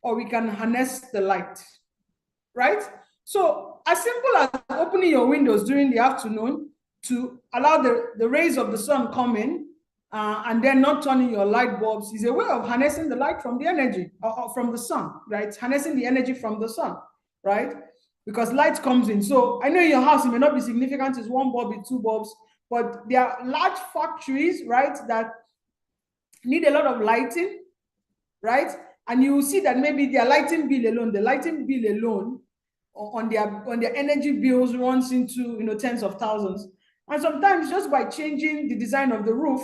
or we can harness the light, right? So as simple as opening your windows during the afternoon to allow the rays of the sun come in and then not turning your light bulbs is a way of harnessing the light from the energy or from the sun, right? Harnessing the energy from the sun, right? Because light comes in. So I know in your house, it may not be significant, it's one bulb, it's two bulbs, but there are large factories, right, that need a lot of lighting, right? And you will see that maybe their lighting bill alone on their energy bills runs into tens of thousands. And sometimes just by changing the design of the roof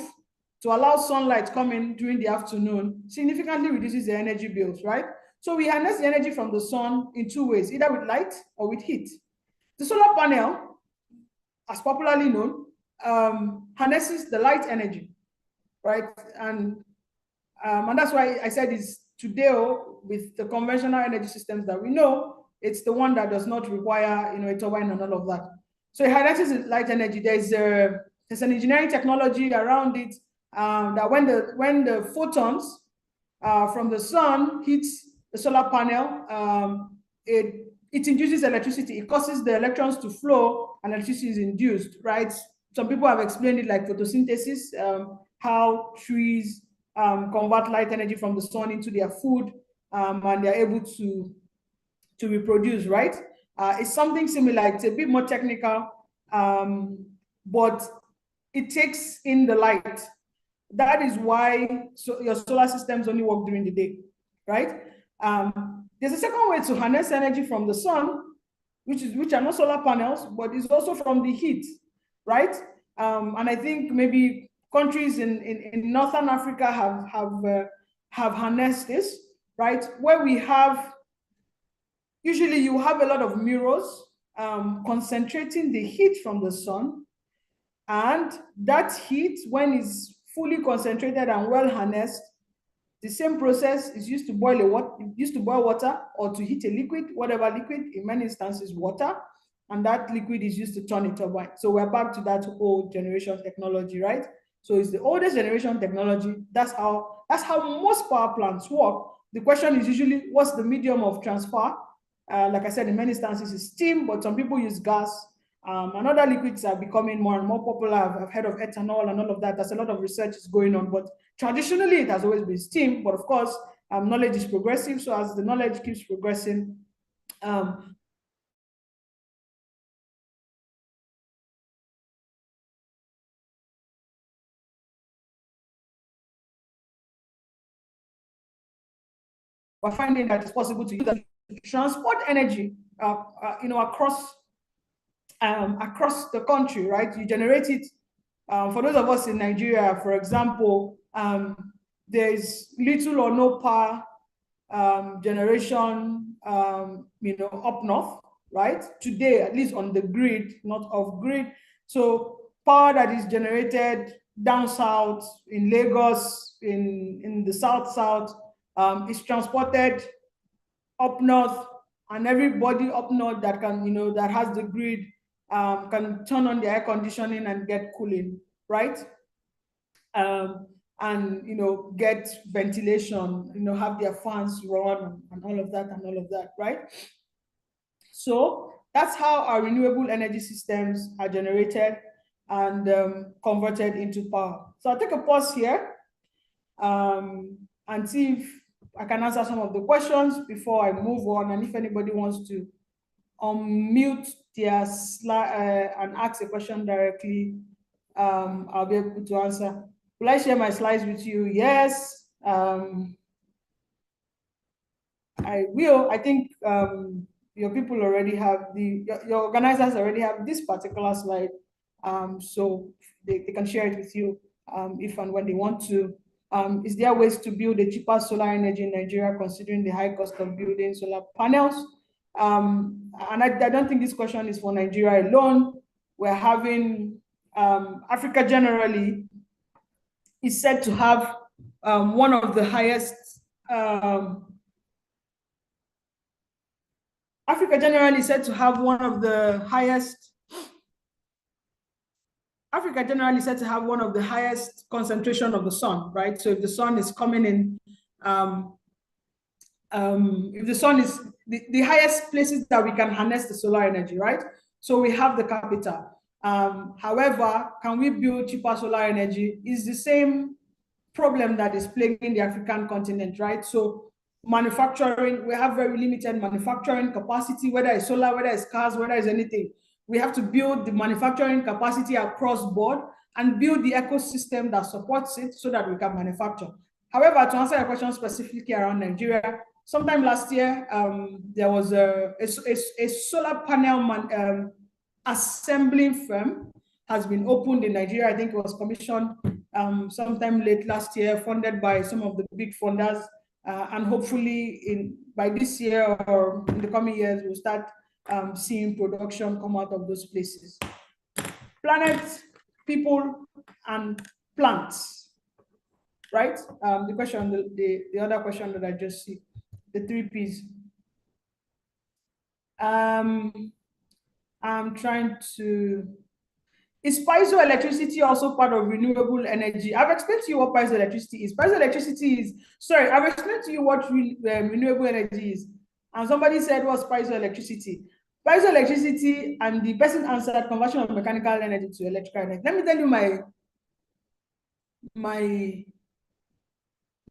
to allow sunlight coming during the afternoon significantly reduces the energy bills, right? So we harness the energy from the sun in two ways, either with light or with heat. The solar panel, as popularly known, harnesses the light energy, right? And that's why I said it's today with the conventional energy systems that we know, it's the one that does not require a turbine and all of that. So it harnesses light energy. There's an engineering technology around it that when the photons from the sun hits the solar panel, it induces electricity. It causes the electrons to flow, and electricity is induced, right? Some people have explained it like photosynthesis, how trees convert light energy from the sun into their food, and they're able to reproduce, right? It's something similar. It's a bit more technical, but it takes in the light. That is why your solar systems only work during the day, right? There's a second way to harness energy from the sun, which are not solar panels, but it's also from the heat, right? And I think maybe countries in Northern Africa have harnessed this, right? Where we have, usually you have a lot of mirrors concentrating the heat from the sun, and that heat, when it's fully concentrated and well harnessed, the same process is used to boil water or to heat a liquid, whatever liquid, in many instances water, and that liquid is used to turn a turbine. So we're back to that old generation technology, right? So it's the oldest generation technology. That's how most power plants work. The question is usually, what's the medium of transfer? Like I said, in many instances it's steam, but some people use gas. And other liquids are becoming more and more popular. I've heard of ethanol and all of that. There's a lot of research is going on, but traditionally it has always been steam. But of course, knowledge is progressive. So as the knowledge keeps progressing, we're finding that it's possible to use that to transport energy, across the country, right? You generate it. For those of us in Nigeria, for example, there's little or no power generation, up north, right? Today, at least on the grid, not off grid. So power that is generated down south in Lagos, in the south, is transported up north, and everybody up north that can, that has the grid, can turn on the air conditioning and get cooling, right? And get ventilation, have their fans run and all of that, right? So that's how our renewable energy systems are generated and converted into power. So I'll take a pause here and see if I can answer some of the questions before I move on, and if anybody wants to unmute their slide and ask a question directly, I'll be able to answer. Will I share my slides with you? Yes. I will. I think your people already have your organizers already have this particular slide, so they can share it with you if and when they want to. Is there ways to build a cheaper solar energy in Nigeria, considering the high cost of building solar panels? And I don't think this question is for Nigeria alone. We're having Africa generally is said to have one of the highest. Africa generally is said to have one of the highest. Africa generally is said to have one of the highest concentration of the sun, right? So if the sun is coming in, if the sun is the highest places that we can harness the solar energy, right? So we have the capital. However, can we build cheaper solar energy? Is the same problem that is plaguing the African continent, right? So manufacturing, we have very limited manufacturing capacity, whether it's solar, whether it's cars, whether it's anything. We have to build the manufacturing capacity across board and build the ecosystem that supports it so that we can manufacture. However, to answer your question specifically around Nigeria, sometime last year, there was a solar panel assembling firm has been opened in Nigeria. I think it was commissioned sometime late last year, funded by some of the big funders. And hopefully by this year or in the coming years, we'll start seeing production come out of those places. Planet, people, and plants, right? The question, the other question that I just see, the 3 Ps. I'm trying to, Is piezoelectricity also part of renewable energy? I've explained to you what piezoelectricity is. Piezoelectricity is, sorry, I've explained to you what renewable energy is. And somebody said, what's piezoelectricity? Piezoelectricity, and the person answered conversion of mechanical energy to electrical energy. Let me tell you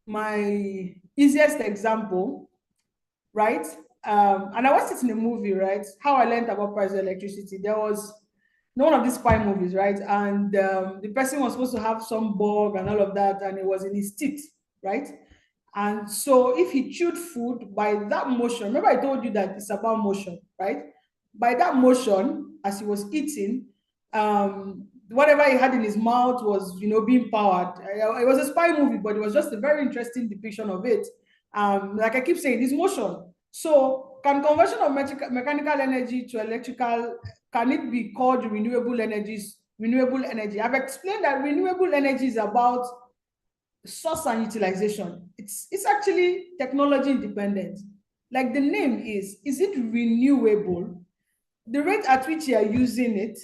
my easiest example, right? And I watched it in a movie, right? How I learned about piezoelectricity. There was one of these spy movies, right? And the person was supposed to have some bug and all of that, and it was in his teeth, right? And so if he chewed food, by that motion, remember I told you that it's about motion, right? By that motion, as he was eating, whatever he had in his mouth was, being powered. It was a spy movie, but it was just a very interesting depiction of it. Like I keep saying, it's motion. So can conversion of mechanical energy to electrical, can it be called renewable energies? Renewable energy. I've explained that renewable energy is about source and utilization. It's actually technology independent. Like the name is it renewable? The rate at which you are using it,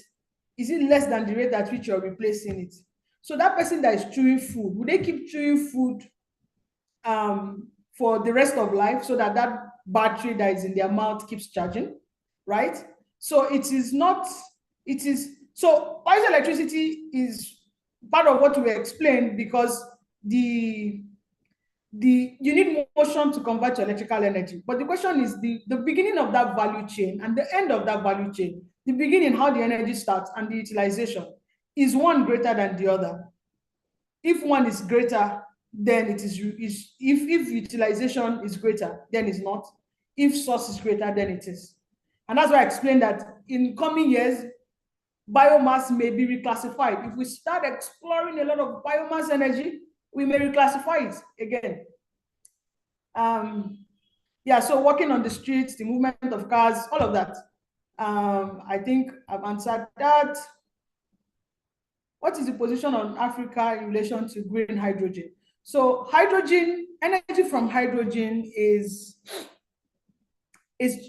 is it less than the rate at which you're replacing it? So that person that is chewing food, would they keep chewing food for the rest of life so that that battery that is in their mouth keeps charging, right? So so piezoelectricity is part of what we explained, because you need motion to convert to electrical energy. But the question is the beginning of that value chain and the end of that value chain, the beginning, how the energy starts, and the utilization. Is one greater than the other? If one is greater, then it is, if utilization is greater, then it's not. If source is greater, then it is. And that's why I explained that in coming years, biomass may be reclassified. If we start exploring a lot of biomass energy, we may reclassify it again. Yeah, so walking on the streets, the movement of cars, all of that. I think I've answered that. What is the position on Africa in relation to green hydrogen? So hydrogen, energy from hydrogen is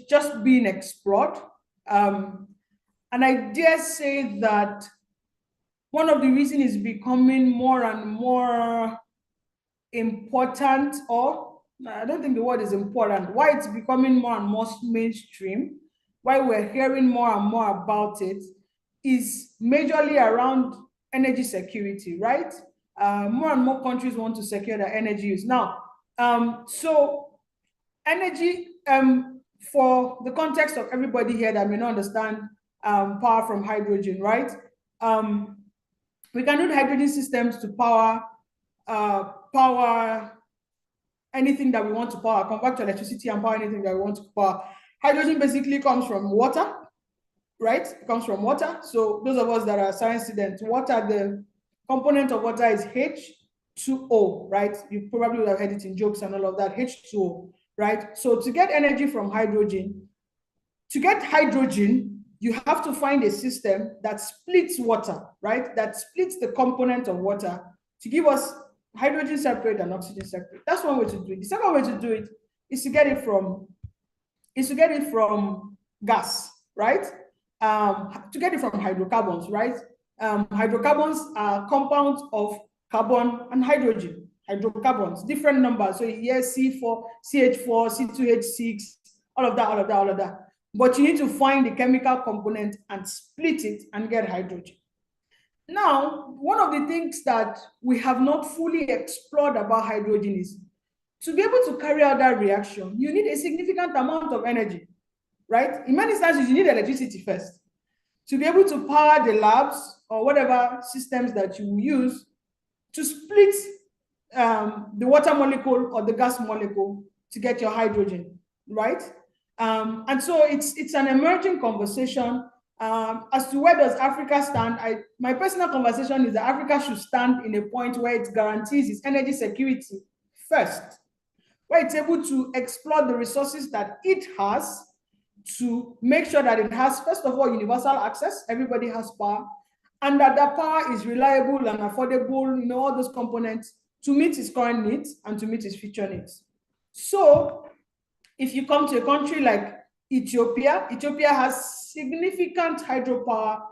just being explored. And I dare say that one of the reasons is becoming more and more important, or I don't think the word is important, why it's becoming more and more mainstream, why we're hearing more and more about it, is majorly around energy security, right? More and more countries want to secure their energy use. Now, so energy, for the context of everybody here that may not understand power from hydrogen, right? We can do hydrogen systems to power anything that we want to power, convert to electricity and power anything that we want to power. Hydrogen basically comes from water, right? It comes from water. So those of us that are science students, the component of water is H2O, right? You probably would have heard it in jokes and all of that, H2O, right? So to get energy from hydrogen, you have to find a system that splits water, right? That splits the component of water to give us hydrogen separate and oxygen separate. That's one way to do it. The second way to do it is to get it from gas, right? To get it from hydrocarbons, right? Hydrocarbons are compounds of carbon and hydrogen. Hydrocarbons, different numbers. So yes, C4, CH4, C2H6, all of that. But you need to find the chemical component and split it and get hydrogen. Now, one of the things that we have not fully explored about hydrogen is to be able to carry out that reaction, you need a significant amount of energy, right? In many instances, you need electricity first. To be able to power the labs or whatever systems that you use to split the water molecule or the gas molecule to get your hydrogen, right? And so it's an emerging conversation as to where does Africa stand. My personal conversation is that Africa should stand in a point where it guarantees its energy security first, where it's able to explore the resources that it has to make sure that it has, first of all, universal access, everybody has power, and that that power is reliable and affordable, all those components to meet its current needs and to meet its future needs. So if you come to a country like Ethiopia has significant hydropower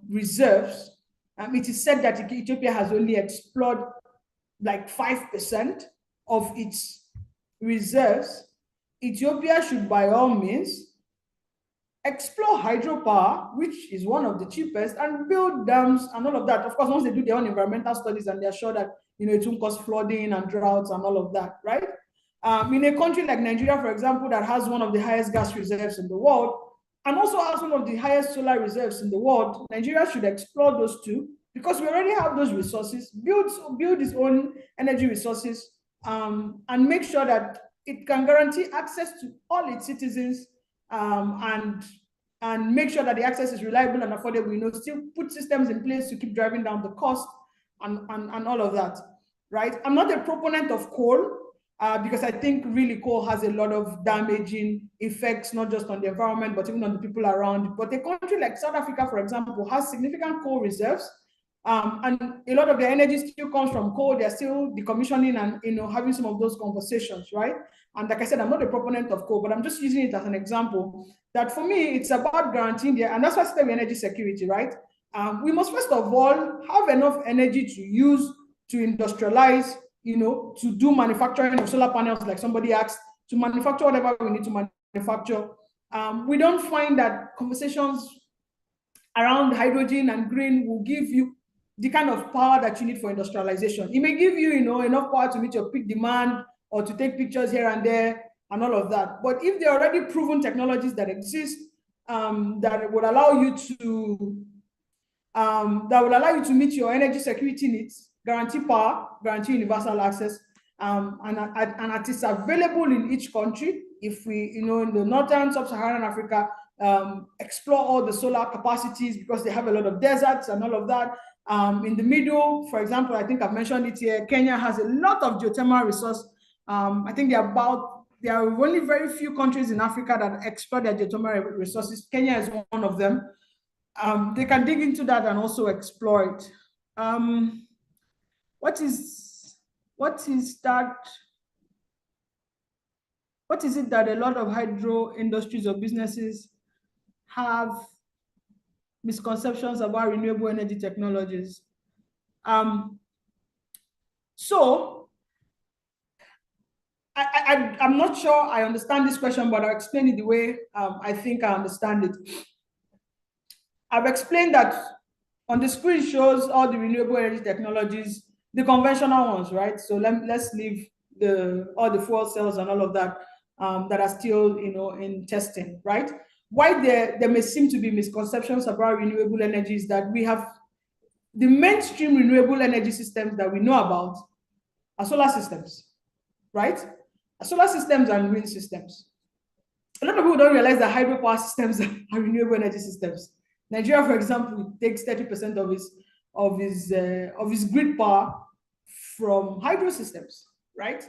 reserves, it is said that Ethiopia has only explored like 5% of its reserves. Ethiopia should by all means explore hydropower, which is one of the cheapest, and build dams and all of that. Of course, once they do their own environmental studies and they're sure that it won't cause flooding and droughts and all of that, right? In a country like Nigeria, for example, that has one of the highest gas reserves in the world, and also has one of the highest solar reserves in the world, Nigeria should explore those two because we already have those resources, build its own energy resources, and make sure that it can guarantee access to all its citizens, and make sure that the access is reliable and affordable, still put systems in place to keep driving down the cost and all of that, right? I'm not a proponent of coal, because I think really coal has a lot of damaging effects, not just on the environment, but even on the people around. But a country like South Africa, for example, has significant coal reserves, and a lot of their energy still comes from coal. They're still decommissioning and having some of those conversations, right? And like I said, I'm not a proponent of coal, but I'm just using it as an example that for me, it's about guaranteeing and that's why I said energy security, right? We must first of all have enough energy to use to industrialize, to do manufacturing of solar panels, like somebody asked, to manufacture whatever we need to manufacture. We don't find that conversations around hydrogen and green will give you the kind of power that you need for industrialization. It may give you, enough power to meet your peak demand or to take pictures here and there and all of that. But if there are already proven technologies that exist, that would allow you to meet your energy security needs, guarantee power, guarantee universal access, and it is available in each country. If we, in the northern sub-Saharan Africa, explore all the solar capacities because they have a lot of deserts and all of that. In the middle, for example, I think I've mentioned it here, Kenya has a lot of geothermal resource. I think there are only very few countries in Africa that exploit their geothermal resources. Kenya is one of them. They can dig into that and also exploit. What is it that a lot of hydro industries or businesses have misconceptions about renewable energy technologies? So I'm not sure I understand this question, but I'll explain it the way I think I understand it. I've explained that on the screen shows all the renewable energy technologies, the conventional ones, right? So let's leave all the fuel cells and all of that that are still, in testing, right? Why there may seem to be misconceptions about renewable energy is that we have the mainstream renewable energy systems that we know about are solar systems, right? Solar systems and wind systems. A lot of people don't realize that hydropower systems are renewable energy systems. Nigeria, for example, takes 30% of his grid power from hydro systems, right?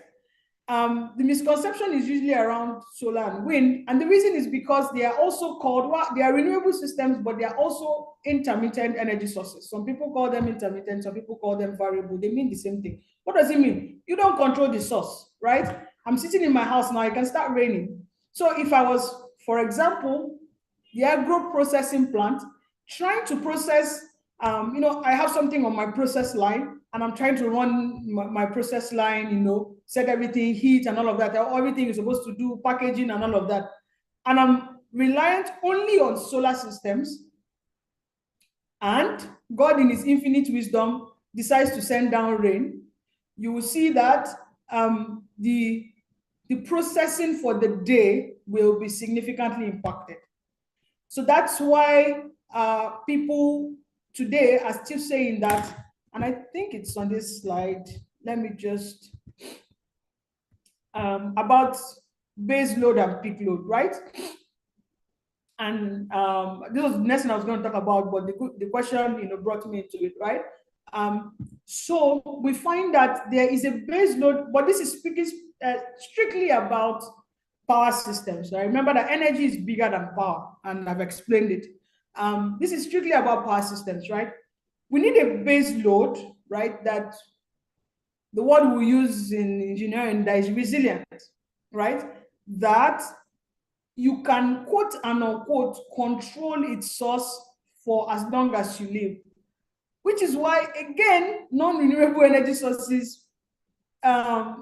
The misconception is usually around solar and wind, and the reason is because they are also called, they are renewable systems, but they are also intermittent energy sources. Some people call them intermittent, some people call them variable. They mean the same thing. What does it mean? You don't control the source, right? I'm sitting in my house now, it can start raining. So if I was, for example, the agro processing plant, trying to process, I have something on my process line and I'm trying to run my process line, set everything, heat and all of that. Everything is supposed to do packaging and all of that. And I'm reliant only on solar systems. And God in his infinite wisdom decides to send down rain. You will see that the processing for the day will be significantly impacted. So that's why people today are still saying that, and I think it's on this slide. Let me just, about base load and peak load, right? And this was the next thing I was going to talk about, but the question, brought me into it, right? So we find that there is a base load, but this is speaking strictly about power systems. I remember that energy is bigger than power, and I've explained it. This is strictly about power systems, right? We need a base load, right? That the word we use in engineering, that is resilient, right? That you can, quote and unquote, control its source for as long as you live, which is why, again, non-renewable energy sources,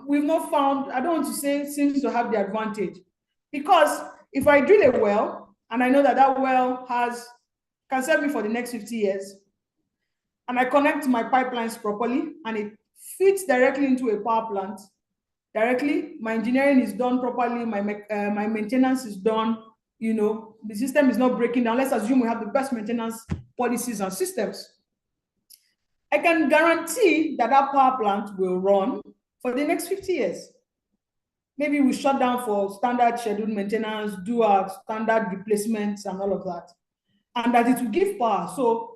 we've not found, I don't want to say seems to have the advantage, because if I drill a well and I know that that well can serve me for the next 50 years, and I connect my pipelines properly and it feeds directly into a power plant, directly, my engineering is done properly, my maintenance is done, the system is not breaking down. Let's assume we have the best maintenance policies and systems. I can guarantee that that power plant will run for the next 50 years. Maybe we shut down for standard scheduled maintenance, do our standard replacements and all of that, and that it will give power. So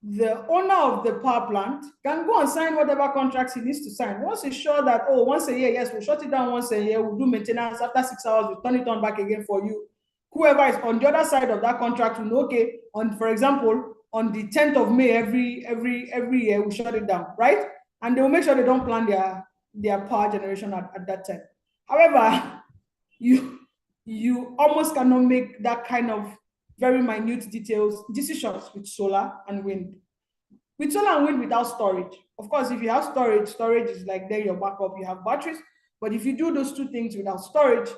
the owner of the power plant can go and sign whatever contracts he needs to sign. Once he's sure that, oh, once a year, yes, we'll shut it down once a year, we'll do maintenance, after 6 hours, we'll turn it on back again for you. Whoever is on the other side of that contract will know, okay, for example, on the 10th of May every year, we shut it down, right? And they will make sure they don't plan their power generation at that time. However, you almost cannot make that kind of very minute decisions with solar and wind. With solar and wind without storage. Of course, if you have storage is like there your backup, you have batteries. But if you do those two things without storage,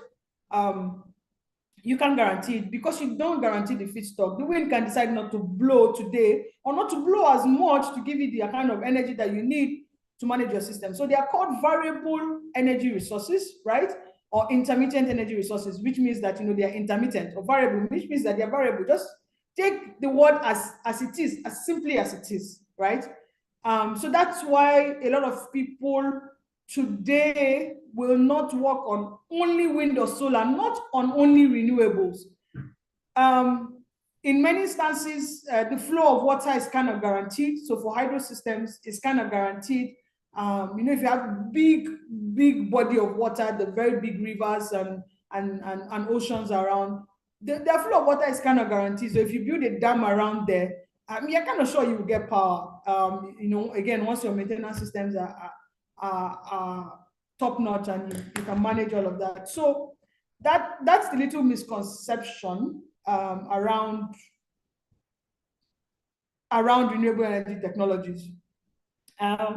you can guarantee it, because you don't guarantee the feedstock. The wind can decide not to blow today or not to blow as much to give you the kind of energy that you need to manage your system. So they are called variable energy resources, right? Or intermittent energy resources, which means that they are intermittent, or variable, which means that they are variable. Just take the word as it is, as simply as it is, right? So that's why a lot of people today will not work on only wind or solar, not on only renewables. In many instances, the flow of water is kind of guaranteed. So for hydro systems, it's kind of guaranteed. If you have big body of water, the very big rivers and oceans around, the flow of water is kind of guaranteed. So if you build a dam around there, you're kind of sure you will get power. Again, once your maintenance systems are top notch and you can manage all of that. So that's the little misconception around renewable energy technologies.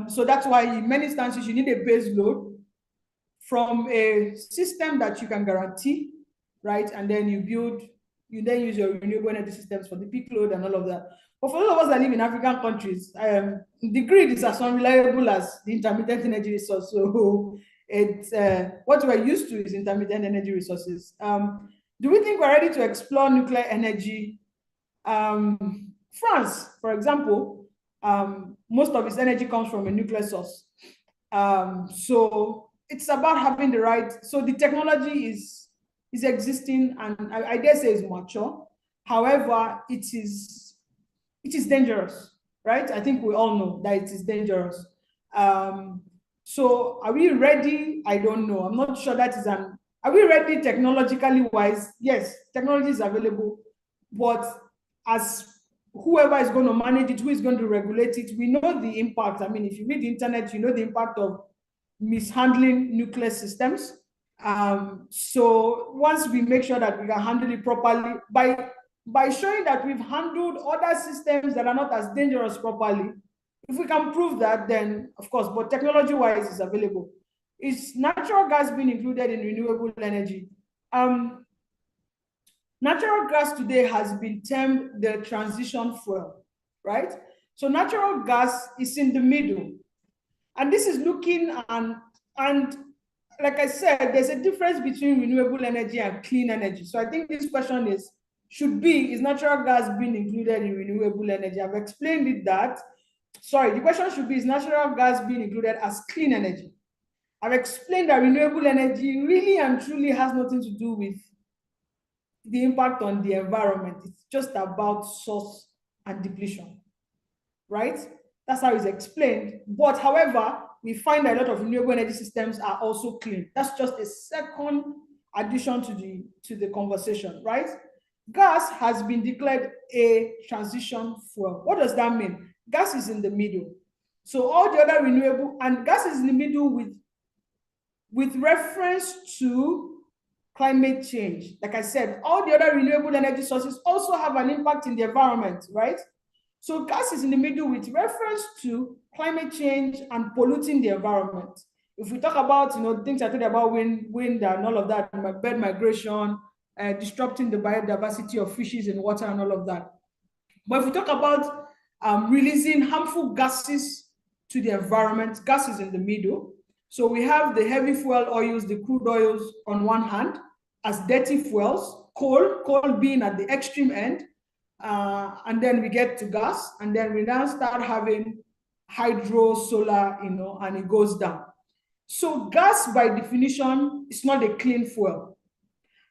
So that's why in many instances you need a base load from a system that you can guarantee, right? And then you then use your renewable energy systems for the peak load and all of that. But for those of us that live in African countries, the grid is as unreliable as the intermittent energy resource. So it's what we're used to is intermittent energy resources. Do we think we're ready to explore nuclear energy? France, for example, most of its energy comes from a nuclear source. So it's about having the right, so the technology is existing, and I dare say is mature. However, it is dangerous, right? I think we all know that it is dangerous. So are we ready? I don't know. I'm not sure that is are we ready technologically wise? Yes, technology is available, but as whoever is going to manage it, who is going to regulate it, we know the impact. I mean, if you read the internet, you know the impact of mishandling nuclear systems. So once we make sure that we can handle it properly, by showing that we've handled other systems that are not as dangerous properly, if we can prove that, then of course, but technology-wise is available. Is natural gas being included in renewable energy? Natural gas today has been termed the transition fuel, right? So natural gas is in the middle. And this is looking and like I said, there's a difference between renewable energy and clean energy. So I think this question is natural gas being included in renewable energy? I've explained it that, sorry, the question should be, is natural gas being included as clean energy? I've explained that renewable energy really and truly has nothing to do with the impact on the environment. It's just about source and depletion, right? That's how it's explained. But however, we find that a lot of renewable energy systems are also clean. That's just a second addition to the conversation, right? Gas has been declared a transition fuel. What does that mean? Gas is in the middle. So all the other renewable, and gas is in the middle with reference to climate change. Like I said, all the other renewable energy sources also have an impact in the environment, right? So gas is in the middle with reference to climate change and polluting the environment. If we talk about, things I told you about wind and all of that, bird migration, disrupting the biodiversity of fishes in water and all of that. But if we talk about releasing harmful gases to the environment, gas is in the middle. So we have the heavy fuel oils, the crude oils on one hand as dirty fuels, coal being at the extreme end, and then we get to gas, and then we now start having hydro, solar, and it goes down. So gas by definition is not a clean fuel.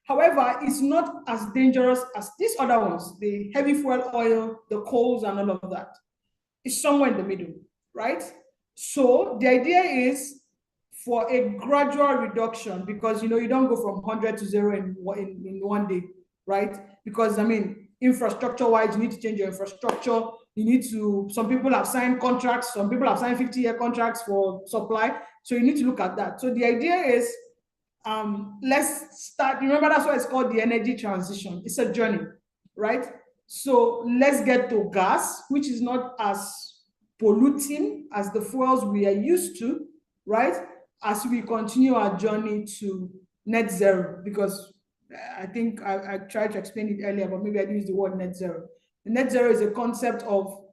However, it's not as dangerous as these other ones, the heavy fuel oil, the coals, and all of that. It's somewhere in the middle, right? So the idea is for a gradual reduction, because you don't go from 100 to 0 in one day, right? Because infrastructure-wise, you need to change your infrastructure. You need to, some people have signed contracts, some people have signed 50-year contracts for supply. So you need to look at that. So the idea is, let's start, remember that's why it's called the energy transition. It's a journey, right? So let's get to gas, which is not as polluting as the fuels we are used to, right? As we continue our journey to net zero, because I think I tried to explain it earlier, but maybe I didn't use the word net zero. The net zero is a concept of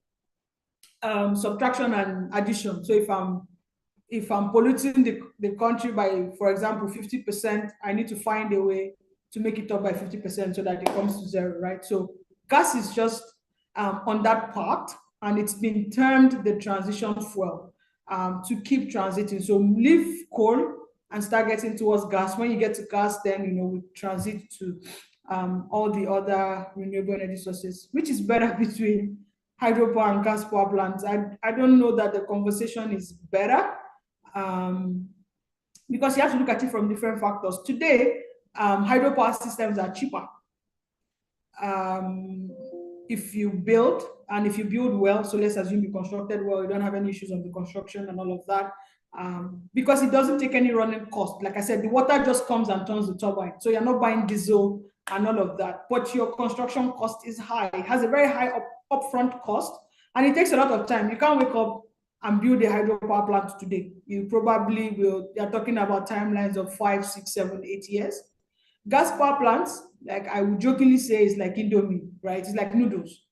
subtraction and addition. So if I'm polluting the country by, for example, 50%, I need to find a way to make it up by 50% so that it comes to zero, right? So gas is just on that part, and it's been termed the transition fuel to keep transiting. So leave coal and start getting towards gas. When you get to gas, then we transit to all the other renewable energy sources, which is better between hydropower and gas power plants. I don't know that the conversation is better, because you have to look at it from different factors. Today, hydropower systems are cheaper if you build, and if you build well. So let's assume you constructed well, you don't have any issues on the construction and all of that, because it doesn't take any running cost. Like I said, the water just comes and turns the turbine, so you're not buying diesel and all of that. But your construction cost is high. It has a very high upfront cost, and it takes a lot of time. You can't wake up and build a hydropower plant today. You probably will, you're talking about timelines of 5, 6, 7, 8 years. Gas power plants, like I would jokingly say, is like Indomie, right? It's like noodles.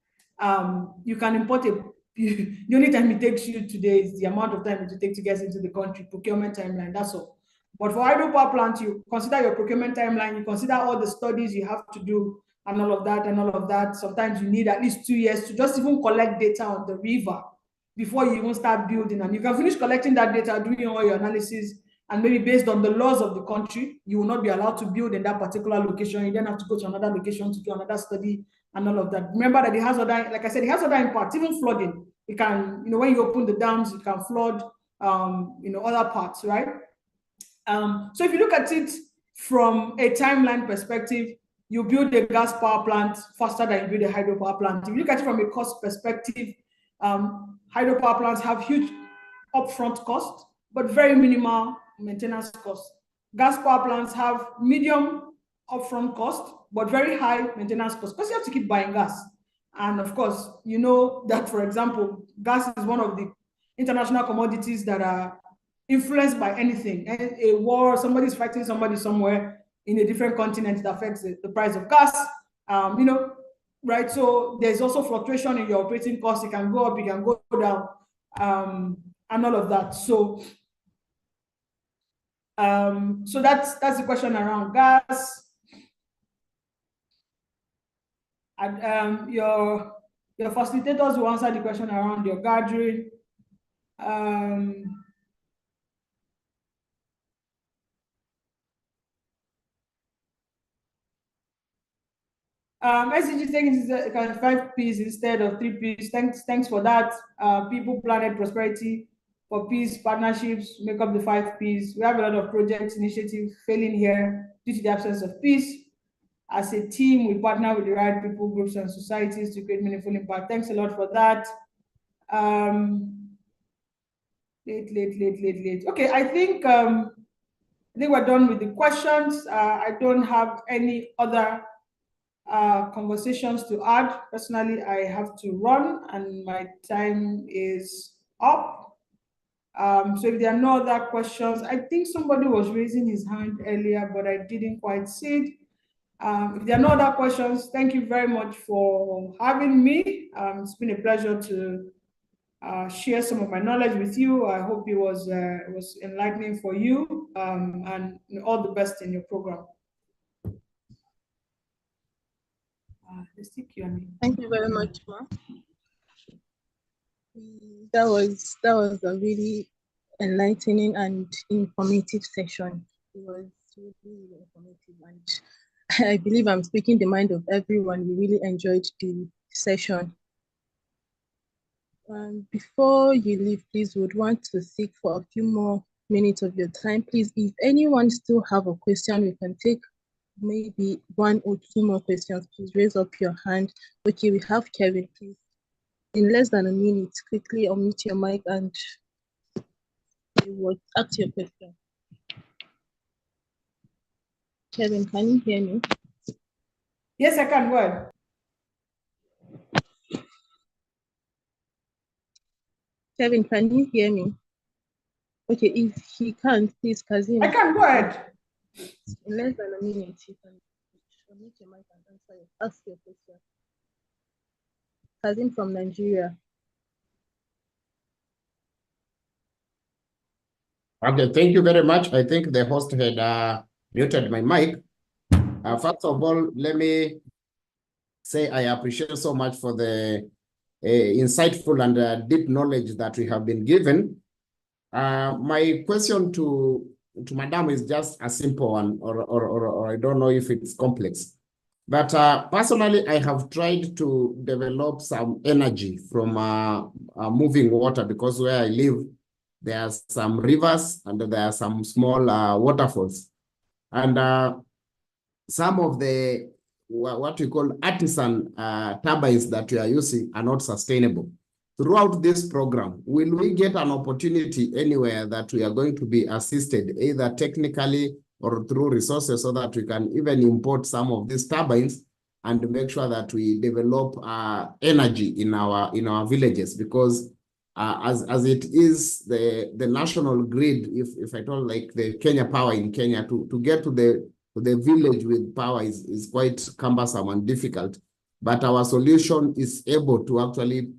You can import it. The only time it takes you today is the amount of time it will take to get into the country, procurement timeline, that's all. But for hydropower plant, you consider your procurement timeline, you consider all the studies you have to do and all of that and all of that. Sometimes you need at least 2 years to just even collect data on the river before you even start building. And you can finish collecting that data, doing all your analysis, and maybe based on the laws of the country, you will not be allowed to build in that particular location. You then have to go to another location to do another study and all of that. Remember that it has other, like I said, it has other impacts, even flooding. It can, when you open the dams, it can flood, other parts, right? So if you look at it from a timeline perspective, you build a gas power plant faster than you build a hydropower plant. If you look at it from a cost perspective, hydropower plants have huge upfront cost, but very minimal maintenance cost. Gas power plants have medium upfront cost, but very high maintenance cost, because you have to keep buying gas. And of course, you know that, for example, gas is one of the international commodities that are influenced by anything. A war, somebody's fighting somebody somewhere in a different continent, that affects the price of gas, right? So there's also fluctuation in your operating costs. It can go up, it can go down, and all of that. So so that's the question around gas. And your facilitators will answer the question around your gathering. SDG taking 5 P's instead of 3 P's. Thanks for that. People, planet, prosperity, for peace, partnerships make up the 5 P's. We have a lot of projects, initiatives failing here due to the absence of peace. As a team, we partner with the right people, groups, and societies to create meaningful impact. Thanks a lot for that. Late. Okay, I think we're done with the questions. I don't have any other conversations to add. Personally, I have to run and my time is up. So if there are no other questions, I think somebody was raising his hand earlier, but I didn't quite see it. If there are no other questions, thank you very much for having me. It's been a pleasure to share some of my knowledge with you. I hope it was enlightening for you, and all the best in your program. Thank you very much, Ma. That was a really enlightening and informative session. It was really informative, and I believe I'm speaking the mind of everyone. We really enjoyed the session. Before you leave, please, would want to seek for a few more minutes of your time. Please, if anyone still have a question, we can take maybe 1 or 2 more questions. Please raise up your hand. Okay, we have Kevin, please. In less than a minute, quickly unmute your mic and you would ask your question. Kevin, can you hear me? Yes, I can. Go ahead. Kevin, can you hear me? Okay, if he can't, please, Kazim. I can. Go ahead. In less than a minute, you can unmute your mic and ask your question. Kazim from Nigeria. Okay, thank you very much. I think the host had muted my mic. First of all, let me say I appreciate so much for the insightful and deep knowledge that we have been given. My question to Madam is just a simple one, or I don't know if it's complex. But personally, I have tried to develop some energy from moving water, because where I live, there are some rivers and there are some small waterfalls. And some of the, what we call artisan turbines that we are using are not sustainable. Throughout this program, will we get an opportunity anywhere that we are going to be assisted, either technically or through resources, so that we can even import some of these turbines and make sure that we develop energy in our villages? Because as it is the national grid, if I told like the Kenya Power in Kenya, to get to the village with power is quite cumbersome and difficult. But our solution is able to actually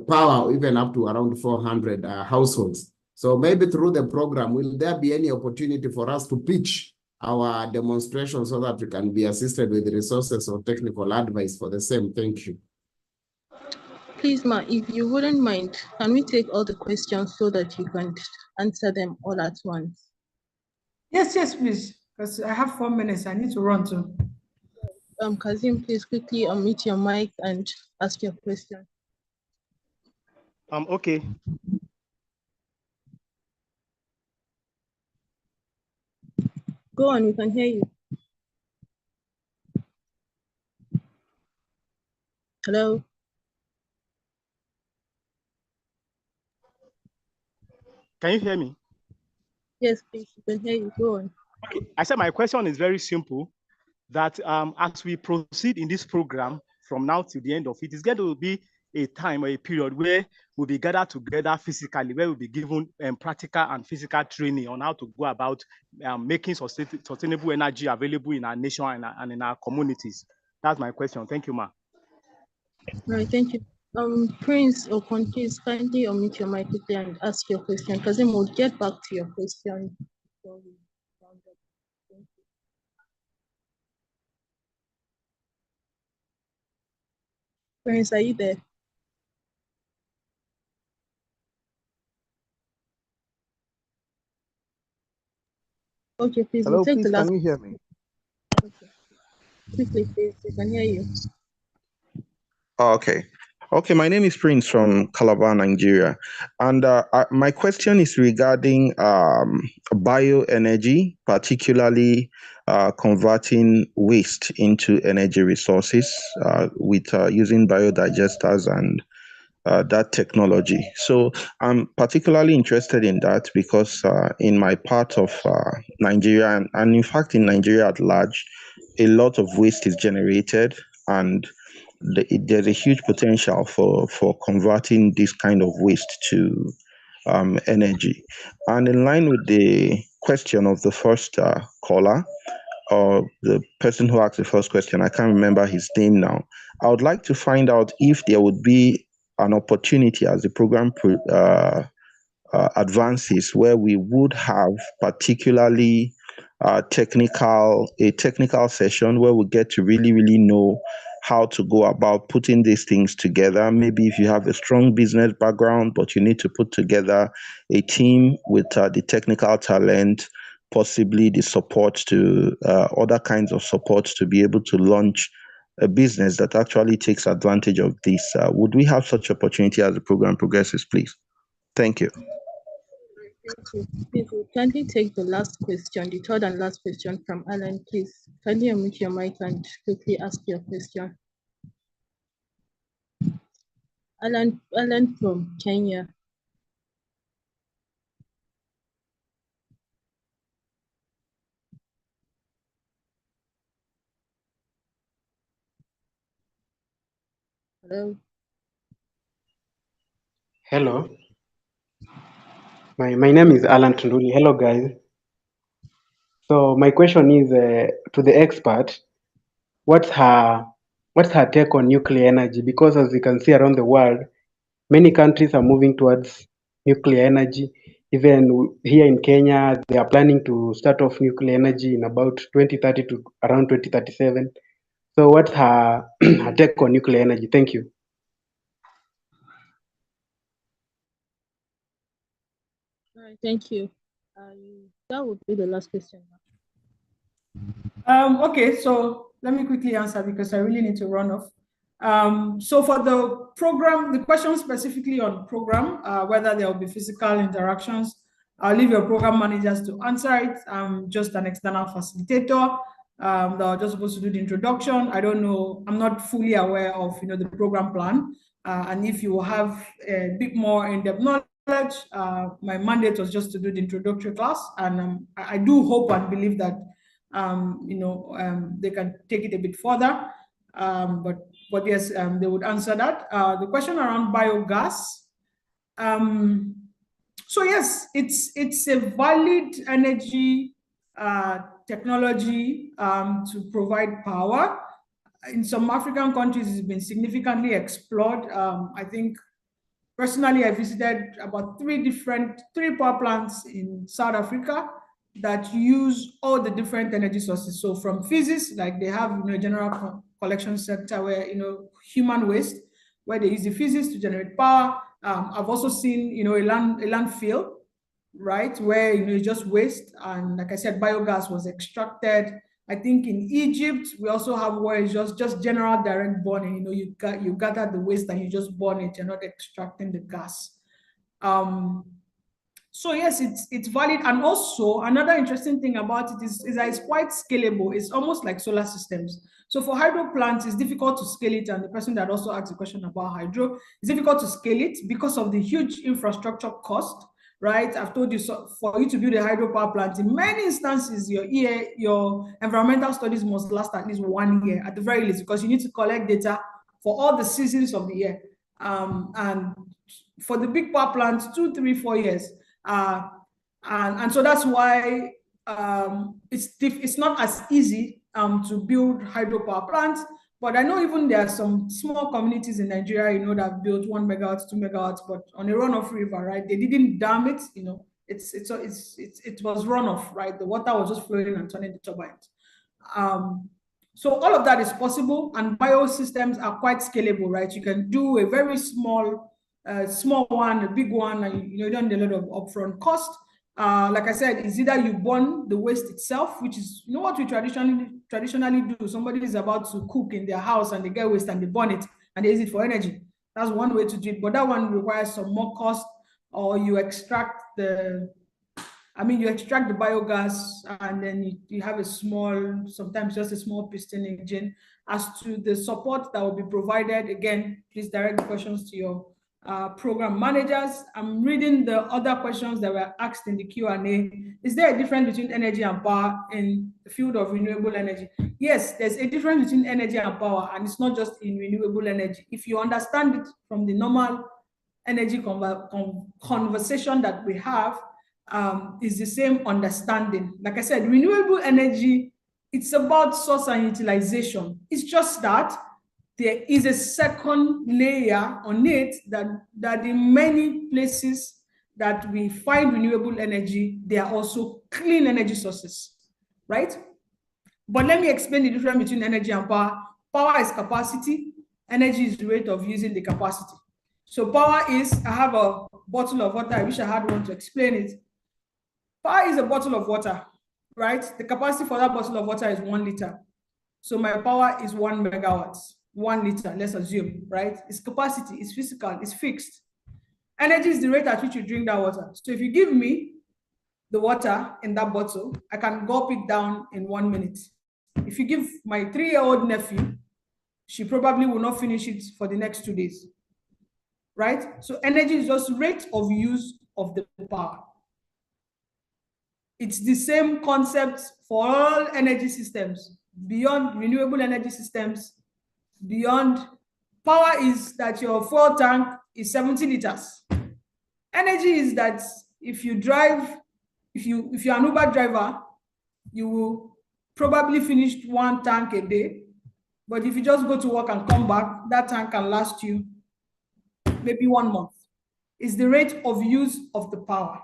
power even up to around 400 households. So maybe through the program, will there be any opportunity for us to pitch our demonstration so that we can be assisted with resources or technical advice for the same? Thank you. Please, Ma, if you wouldn't mind, can we take all the questions so that you can answer them all at once? Yes, please. Because I have 4 minutes. I need to run too. Kazim, please quickly unmute your mic and ask your question. Okay. Go on, we can hear you. Hello? Can you hear me? Yes, please, we can hear you. Go on. Okay. I said my question is very simple, that as we proceed in this program from now to the end of it, it's going to be a time or a period where we'll be gathered together physically, where we'll be given practical and physical training on how to go about making sustainable energy available in our nation and in our communities. That's my question. Thank you, Ma. All right, thank you. Prince Okon, please kindly unmute your mic quickly and ask your question, because then we'll get back to your question. Prince, are you there? Okay, please. Hello, we'll take please, the last. can you hear me? Okay. Quickly, please. We can hear you. Oh, okay. Okay, my name is Prince from Calabar, Nigeria. And my question is regarding bioenergy, particularly converting waste into energy resources with using biodigesters and that technology. So I'm particularly interested in that because in my part of Nigeria, and in fact in Nigeria at large, a lot of waste is generated, and there's a huge potential for converting this kind of waste to energy. And in line with the question of the first caller, or the person who asked the first question, I can't remember his name now. I would like to find out if there would be an opportunity as the program advances where we would have particularly a technical session where we get to really know how to go about putting these things together. Maybe if you have a strong business background, but you need to put together a team with the technical talent, possibly the support to other kinds of support to be able to launch a business that actually takes advantage of this. Would we have such opportunity as the program progresses, please? Thank you. Thank you. Please, we'll kindly take the last question, the third and last question from Alan. Please, kindly unmute your mic and quickly ask your question. Alan from Kenya. Hello. Hello. My name is Alan Tunduli. Hello, guys. So my question is to the expert. What's her take on nuclear energy? Because as you can see around the world, many countries are moving towards nuclear energy. Even here in Kenya, they are planning to start off nuclear energy in about 2030 to around 2037. So what's her take on nuclear energy? Thank you. All right, thank you. That would be the last question. Okay, so let me quickly answer because I really need to run off. So for the program, the question specifically on program, whether there will be physical interactions, I'll leave your program managers to answer it. I'm just an external facilitator that are just supposed to do the introduction. I don't know, I'm not fully aware of the program plan. And if you have a bit more in-depth knowledge, my mandate was just to do the introductory class. And I do hope and believe that they can take it a bit further. But yes, they would answer that. The question around biogas. So yes, it's a valid energy technology to provide power. In some African countries, it's been significantly explored. I think personally, I visited about three power plants in South Africa that use all the different energy sources. So from physics, like they have a general collection center where human waste, where they use the physics to generate power. I've also seen a landfill, right, where it's just waste, and like I said, biogas was extracted. I think in Egypt we also have where it's just general direct burning. You gather the waste and you just burn it. You're not extracting the gas. So yes, it's valid. And also another interesting thing about it is that it's quite scalable. It's almost like solar systems. So for hydro plants, it's difficult to scale it. And the person that also asked a question about hydro, it's difficult to scale it because of the huge infrastructure cost, right? I've told you, so for you to build a hydropower plant, in many instances, your environmental studies must last at least 1 year at the very least, because you need to collect data for all the seasons of the year. And for the big power plants, 2, 3, 4 years. And so that's why it's not as easy to build hydropower plants. But I know even there are some small communities in Nigeria, that have built 1 megawatt, 2 megawatts, but on a runoff river, right? They didn't dam it, it was runoff, right? The water was just flowing and turning the turbines. So all of that is possible, and biosystems are quite scalable, right? You can do a very small one, a big one, and you don't need a lot of upfront cost. Like I said, it's either you burn the waste itself, which is what we traditionally do. Somebody is about to cook in their house and they get waste and they burn it and they use it for energy. That's one way to do it, but that one requires some more cost. Or you extract the biogas, and then you have sometimes just a small piston engine. As to the support that will be provided, again, please direct the questions to your program managers. I'm reading the other questions that were asked in the Q&A. Is there a difference between energy and power in the field of renewable energy. Yes, there's a difference between energy and power, and it's not just in renewable energy. If you understand it from the normal energy conversation that we have, is the same understanding. Like I said, renewable energy, it's about source and utilization. It's just that there is a second layer on it that in many places that we find renewable energy, they are also clean energy sources, right? But let me explain the difference between energy and power. Power is capacity, energy is the rate of using the capacity. So power is, I have a bottle of water, I wish I had one to explain it. Power is a bottle of water, right? The capacity for that bottle of water is 1 liter. So my power is 1 megawatts, 1 liter, let's assume, right? It's capacity, it's physical, it's fixed. Energy is the rate at which you drink that water. So if you give me the water in that bottle, I can gulp it down in 1 minute. If you give my 3-year-old nephew, she probably will not finish it for the next 2 days, right? So energy is just rate of use of the power. It's the same concept for all energy systems, beyond renewable energy systems, beyond power is that your fuel tank is 70 liters. Energy is that if you drive, if you're an Uber driver, you will probably finish 1 tank a day. But if you just go to work and come back, that tank can last you maybe 1 month. It's the rate of use of the power,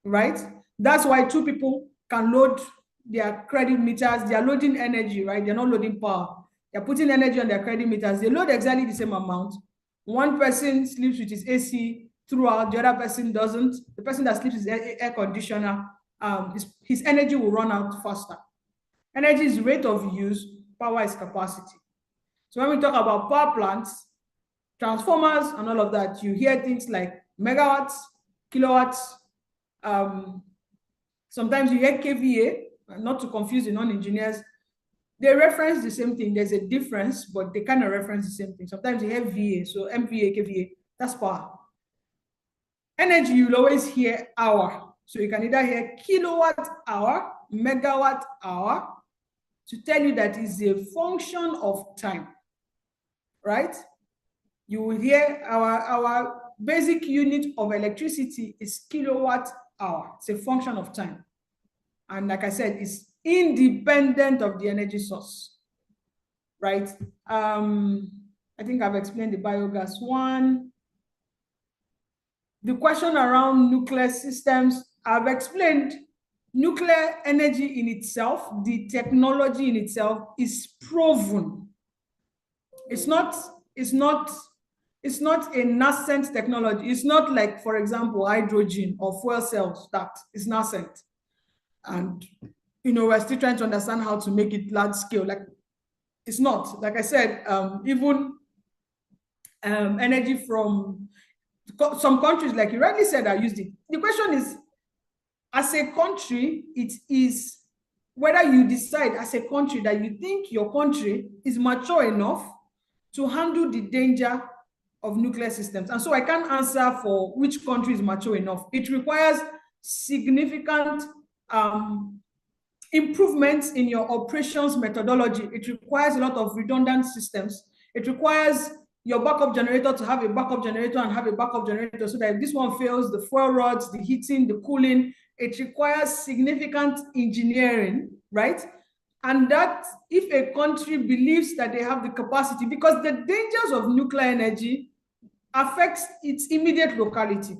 right? That's why 2 people can load their credit meters. They are loading energy, right? They're not loading power. They're putting energy on their credit meters. They load exactly the same amount. One person sleeps with his AC throughout, the other person doesn't. The person that sleeps with air conditioner, his energy will run out faster. Energy is rate of use, power is capacity. So when we talk about power plants, transformers and all of that, you hear things like megawatts, kilowatts, sometimes you hear KVA, not to confuse the non-engineers. They reference the same thing. There's a difference, but they kind of reference the same thing. Sometimes you hear VA, so MVA, KVA, that's power. Energy, you'll always hear hour. So you can either hear kilowatt hour, megawatt hour, to tell you that is a function of time, right? You will hear our basic unit of electricity is kilowatt hour. It's a function of time. And like I said, it's independent of the energy source, right? I think I've explained the biogas one. The question around nuclear systems, I've explained nuclear energy in itself, the technology in itself is proven. It's not a nascent technology. It's not like, for example, hydrogen or fuel cells that is nascent. And, we're still trying to understand how to make it large scale. Like, it's not. Like I said, even energy from some countries, like you rightly said, are used it. The question is, as a country, it is whether you decide as a country that you think your country is mature enough to handle the danger of nuclear systems. And so I can't answer for which country is mature enough. It requires significant improvements in your operations methodology. It requires a lot of redundant systems. It requires your backup generator to have a backup generator and have a backup generator so that if this one fails, the fuel rods, the heating, the cooling, it requires significant engineering, right? And that if a country believes that they have the capacity, because the dangers of nuclear energy affects its immediate locality,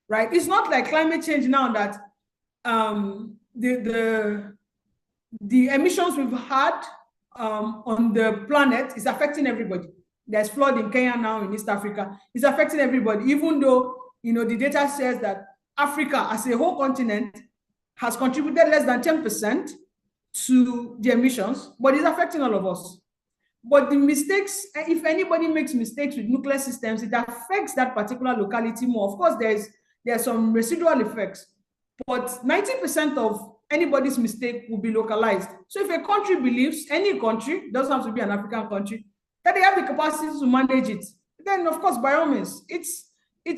right? It's not like climate change now that the emissions we've had on the planet is affecting everybody. There's flood in Kenya now, in East Africa. It's affecting everybody, even though, the data says that Africa as a whole continent has contributed less than 10% to the emissions, but it's affecting all of us. But the mistakes, if anybody makes mistakes with nuclear systems, it affects that particular locality more. Of course, there's some residual effects, but 90% of anybody's mistake will be localized. So if a country believes, any country, doesn't have to be an African country, that they have the capacity to manage it, then of course, by all means, it's a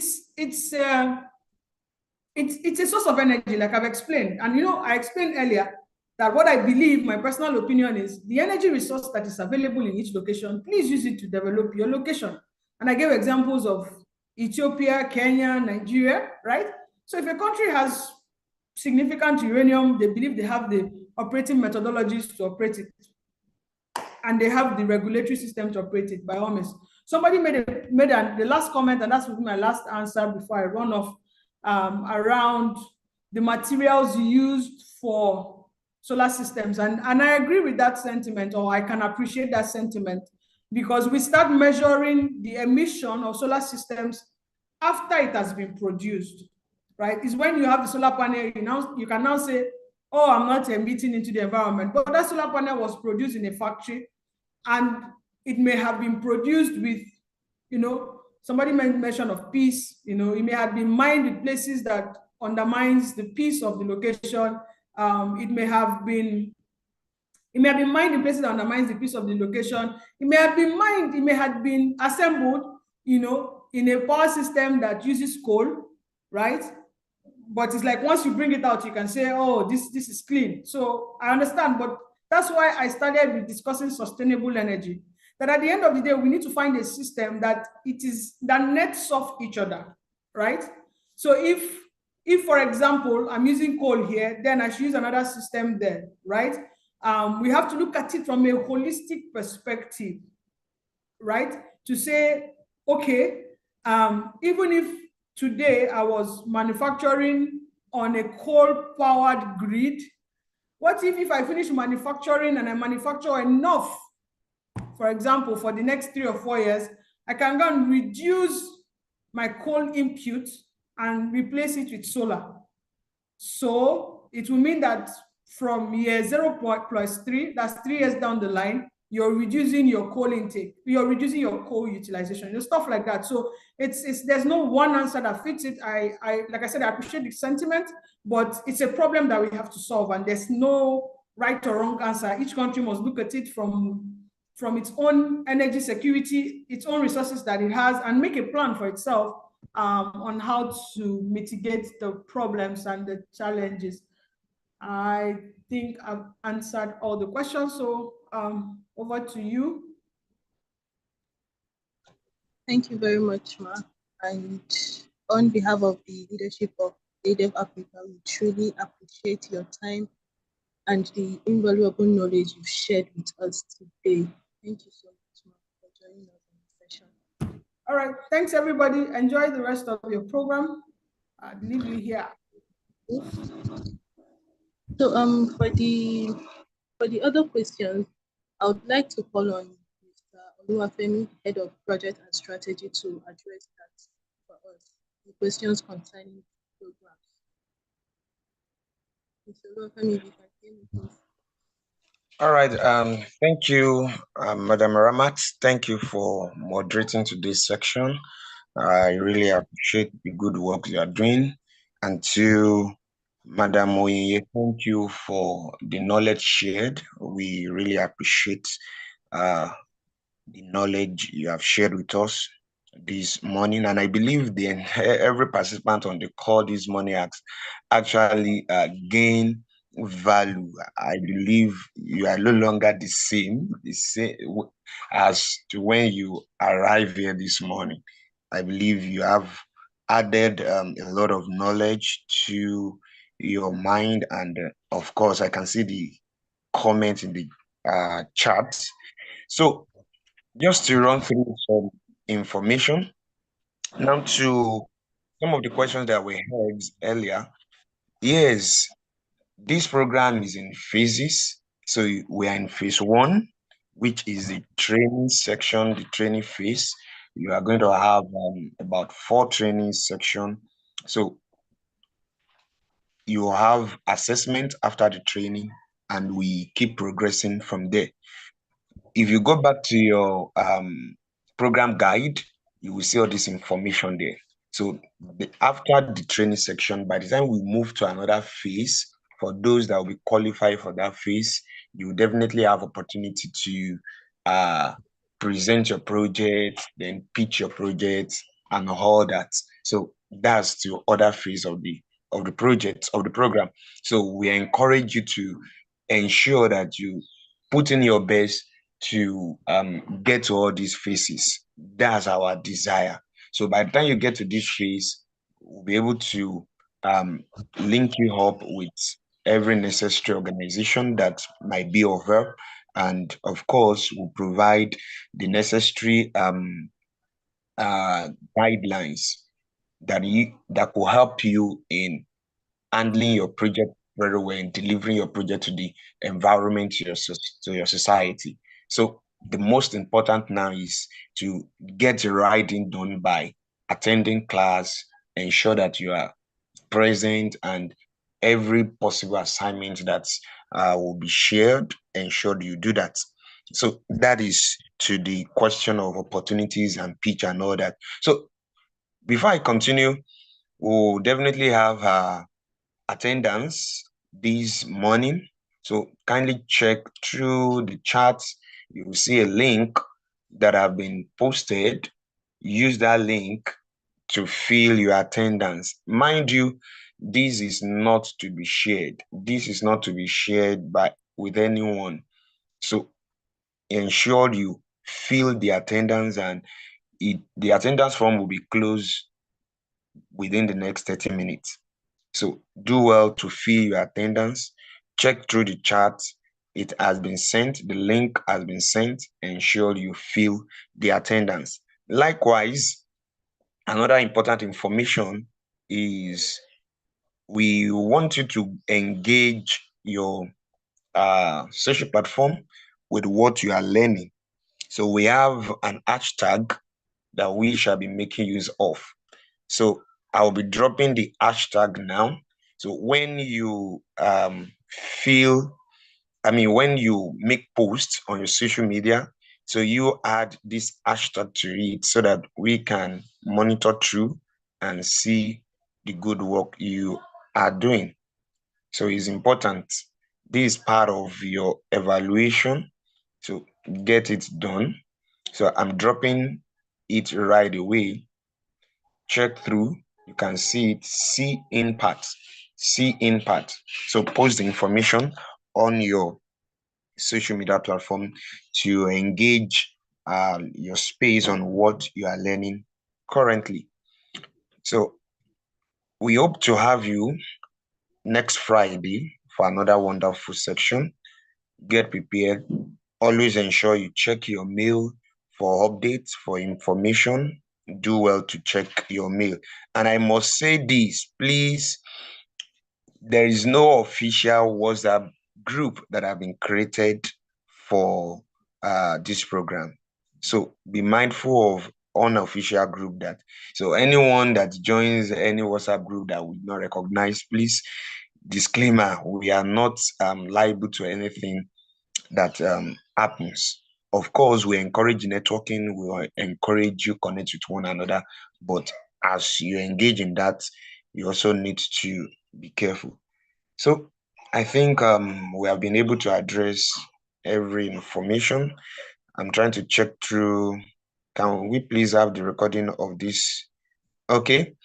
source of energy, like I've explained. And I explained earlier, that what I believe, my personal opinion is the energy resource that is available in each location, please use it to develop your location. And I gave examples of Ethiopia, Kenya, Nigeria, right? So if a country has significant uranium, they believe they have the operating methodologies to operate it, and they have the regulatory system to operate it, by all means. Somebody made the last comment, and that's my last answer before I run off, around the materials used for solar systems. And I agree with that sentiment, or I can appreciate that sentiment, because we start measuring the emission of solar systems after it has been produced, right? It's when you have the solar panel, you can now say, oh, I'm not emitting into the environment. But that solar panel was produced in a factory, and it may have been produced with, somebody mentioned of peace, it may have been mined with places that undermines the peace of the location. It may have been mined in places that undermines the peace of the location. It may have been mined, it may have been assembled, in a power system that uses coal, right? But it's like once you bring it out, you can say, oh, this is clean. So I understand, but that's why I started with discussing sustainable energy. That at the end of the day, we need to find a system that nets off each other, right? So if for example, I'm using coal here, then I should use another system there, right? We have to look at it from a holistic perspective, right? To say, okay, even if today I was manufacturing on a coal-powered grid, what if I finish manufacturing and I manufacture enough, for example, for the next 3 or 4 years, I can go and reduce my coal input and replace it with solar. So it will mean that from year 0 plus 3, that's 3 years down the line, you're reducing your coal intake, you're reducing your coal utilization, stuff like that. So there's no one answer that fits it. Like I said, I appreciate the sentiment, but it's a problem that we have to solve, and there's no right or wrong answer. Each country must look at it from its own energy security, its own resources that it has, and make a plan for itself on how to mitigate the problems and the challenges. I think I've answered all the questions, so over to you. Thank you very much, Ma. And on behalf of the leadership of ADEV Africa, we truly appreciate your time and the invaluable knowledge you've shared with us today. Thank you so much, Ma, for joining us in the session. All right, thanks everybody. Enjoy the rest of your program. I'll leave you here. So for the other questions, I would like to call on Mr. Oluwafemi, Head of Project and Strategy, to address that for us, the questions concerning programs. Mr. Oluwafemi, if you can hear me, please. All right. Thank you, Madam Ramat. Thank you for moderating today's section. I really appreciate the good work you are doing. And to Madam Oye, thank you for the knowledge shared. We really appreciate the knowledge you have shared with us this morning. And I believe every participant on the call this morning has actually gained value. I believe you are no longer the same as to when you arrived here this morning. I believe you have added a lot of knowledge to your mind, and of course I can see the comment in the chat. So just to run through some information now to some of the questions that we heard earlier. Yes, this program is in phases. So we are in phase 1, which is the training section, the training phase. You are going to have about 4 training sections. So you have assessment after the training, and we keep progressing from there. If you go back to your program guide, you will see all this information there. So after the training section, by the time we move to another phase, for those that will be qualified for that phase, you will definitely have opportunity to present your project, then pitch your project and all that. So that's the other phase of the project, of the program. So we encourage you to ensure that you put in your best to get to all these phases. That's our desire. So by the time you get to this phase, we'll be able to link you up with every necessary organization that might be of help, and of course, will provide the necessary guidelines that will help you in handling your project very well and delivering your project to the environment, to your society. So the most important now is to get the writing done by attending class, ensure that you are present, and every possible assignment that will be shared, ensure you do that. So that is to the question of opportunities and pitch and all that. So before I continue, we'll definitely have attendance this morning. So kindly check through the chat. You will see a link that have been posted. Use that link to fill your attendance. Mind you, this is not to be shared. This is not to be shared with anyone. So ensure you fill the attendance, and the attendance form will be closed within the next 30 minutes. So do well to fill your attendance. Check through the chat. It has been sent. The link has been sent. Ensure you fill the attendance. Likewise, another important information is we want you to engage your social platform with what you are learning. So we have an hashtag that we shall be making use of. So I'll be dropping the hashtag now. So when you when you make posts on your social media, so you add this hashtag to it so that we can monitor through and see the good work you are doing. So it's important. This is part of your evaluation to get it done. So I'm dropping it right away. Check through. You can see it. See impact. See impact. So post the information on your social media platform to engage your space on what you are learning currently. So we hope to have you next Friday for another wonderful section. Get prepared. Always ensure you check your mail for updates, for information. Do well to check your mail. And I must say this, please, there is no official WhatsApp group that have been created for this program. So be mindful of unofficial group that. So anyone that joins any WhatsApp group that we not recognize, please, disclaimer, we are not liable to anything that happens. Of course, we encourage networking, we encourage you connect with one another, but as you engage in that, you also need to be careful. So I think we have been able to address every information. I'm trying to check through. Can we please have the recording of this? Okay,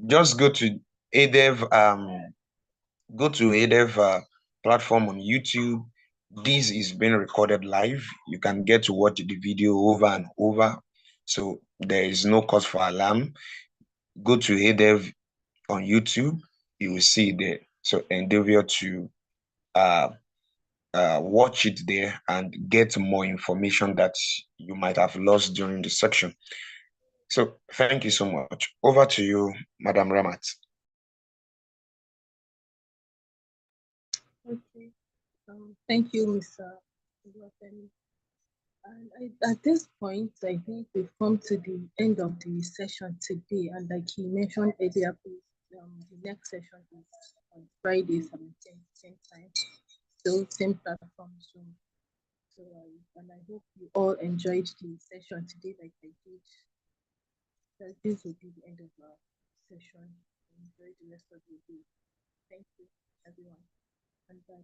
just go to ADEV, platform on YouTube. This is being recorded live. You can get to watch the video over and over. So there is no cause for alarm. Go to ADEV on YouTube. You will see there. So endeavor to watch it there and get more information that you might have lost during the section. So thank you so much. Over to you, Madam Ramat. Okay. Thank you, Mr. Oluwafemi. And at this point, I think we've come to the end of the session today. And like he mentioned earlier, please, the next session is on Friday, 17th, same time, still same platform. So and I hope you all enjoyed the session today like I did. So this will be the end of our session. Enjoy the rest of your day. Thank you, everyone, and bye.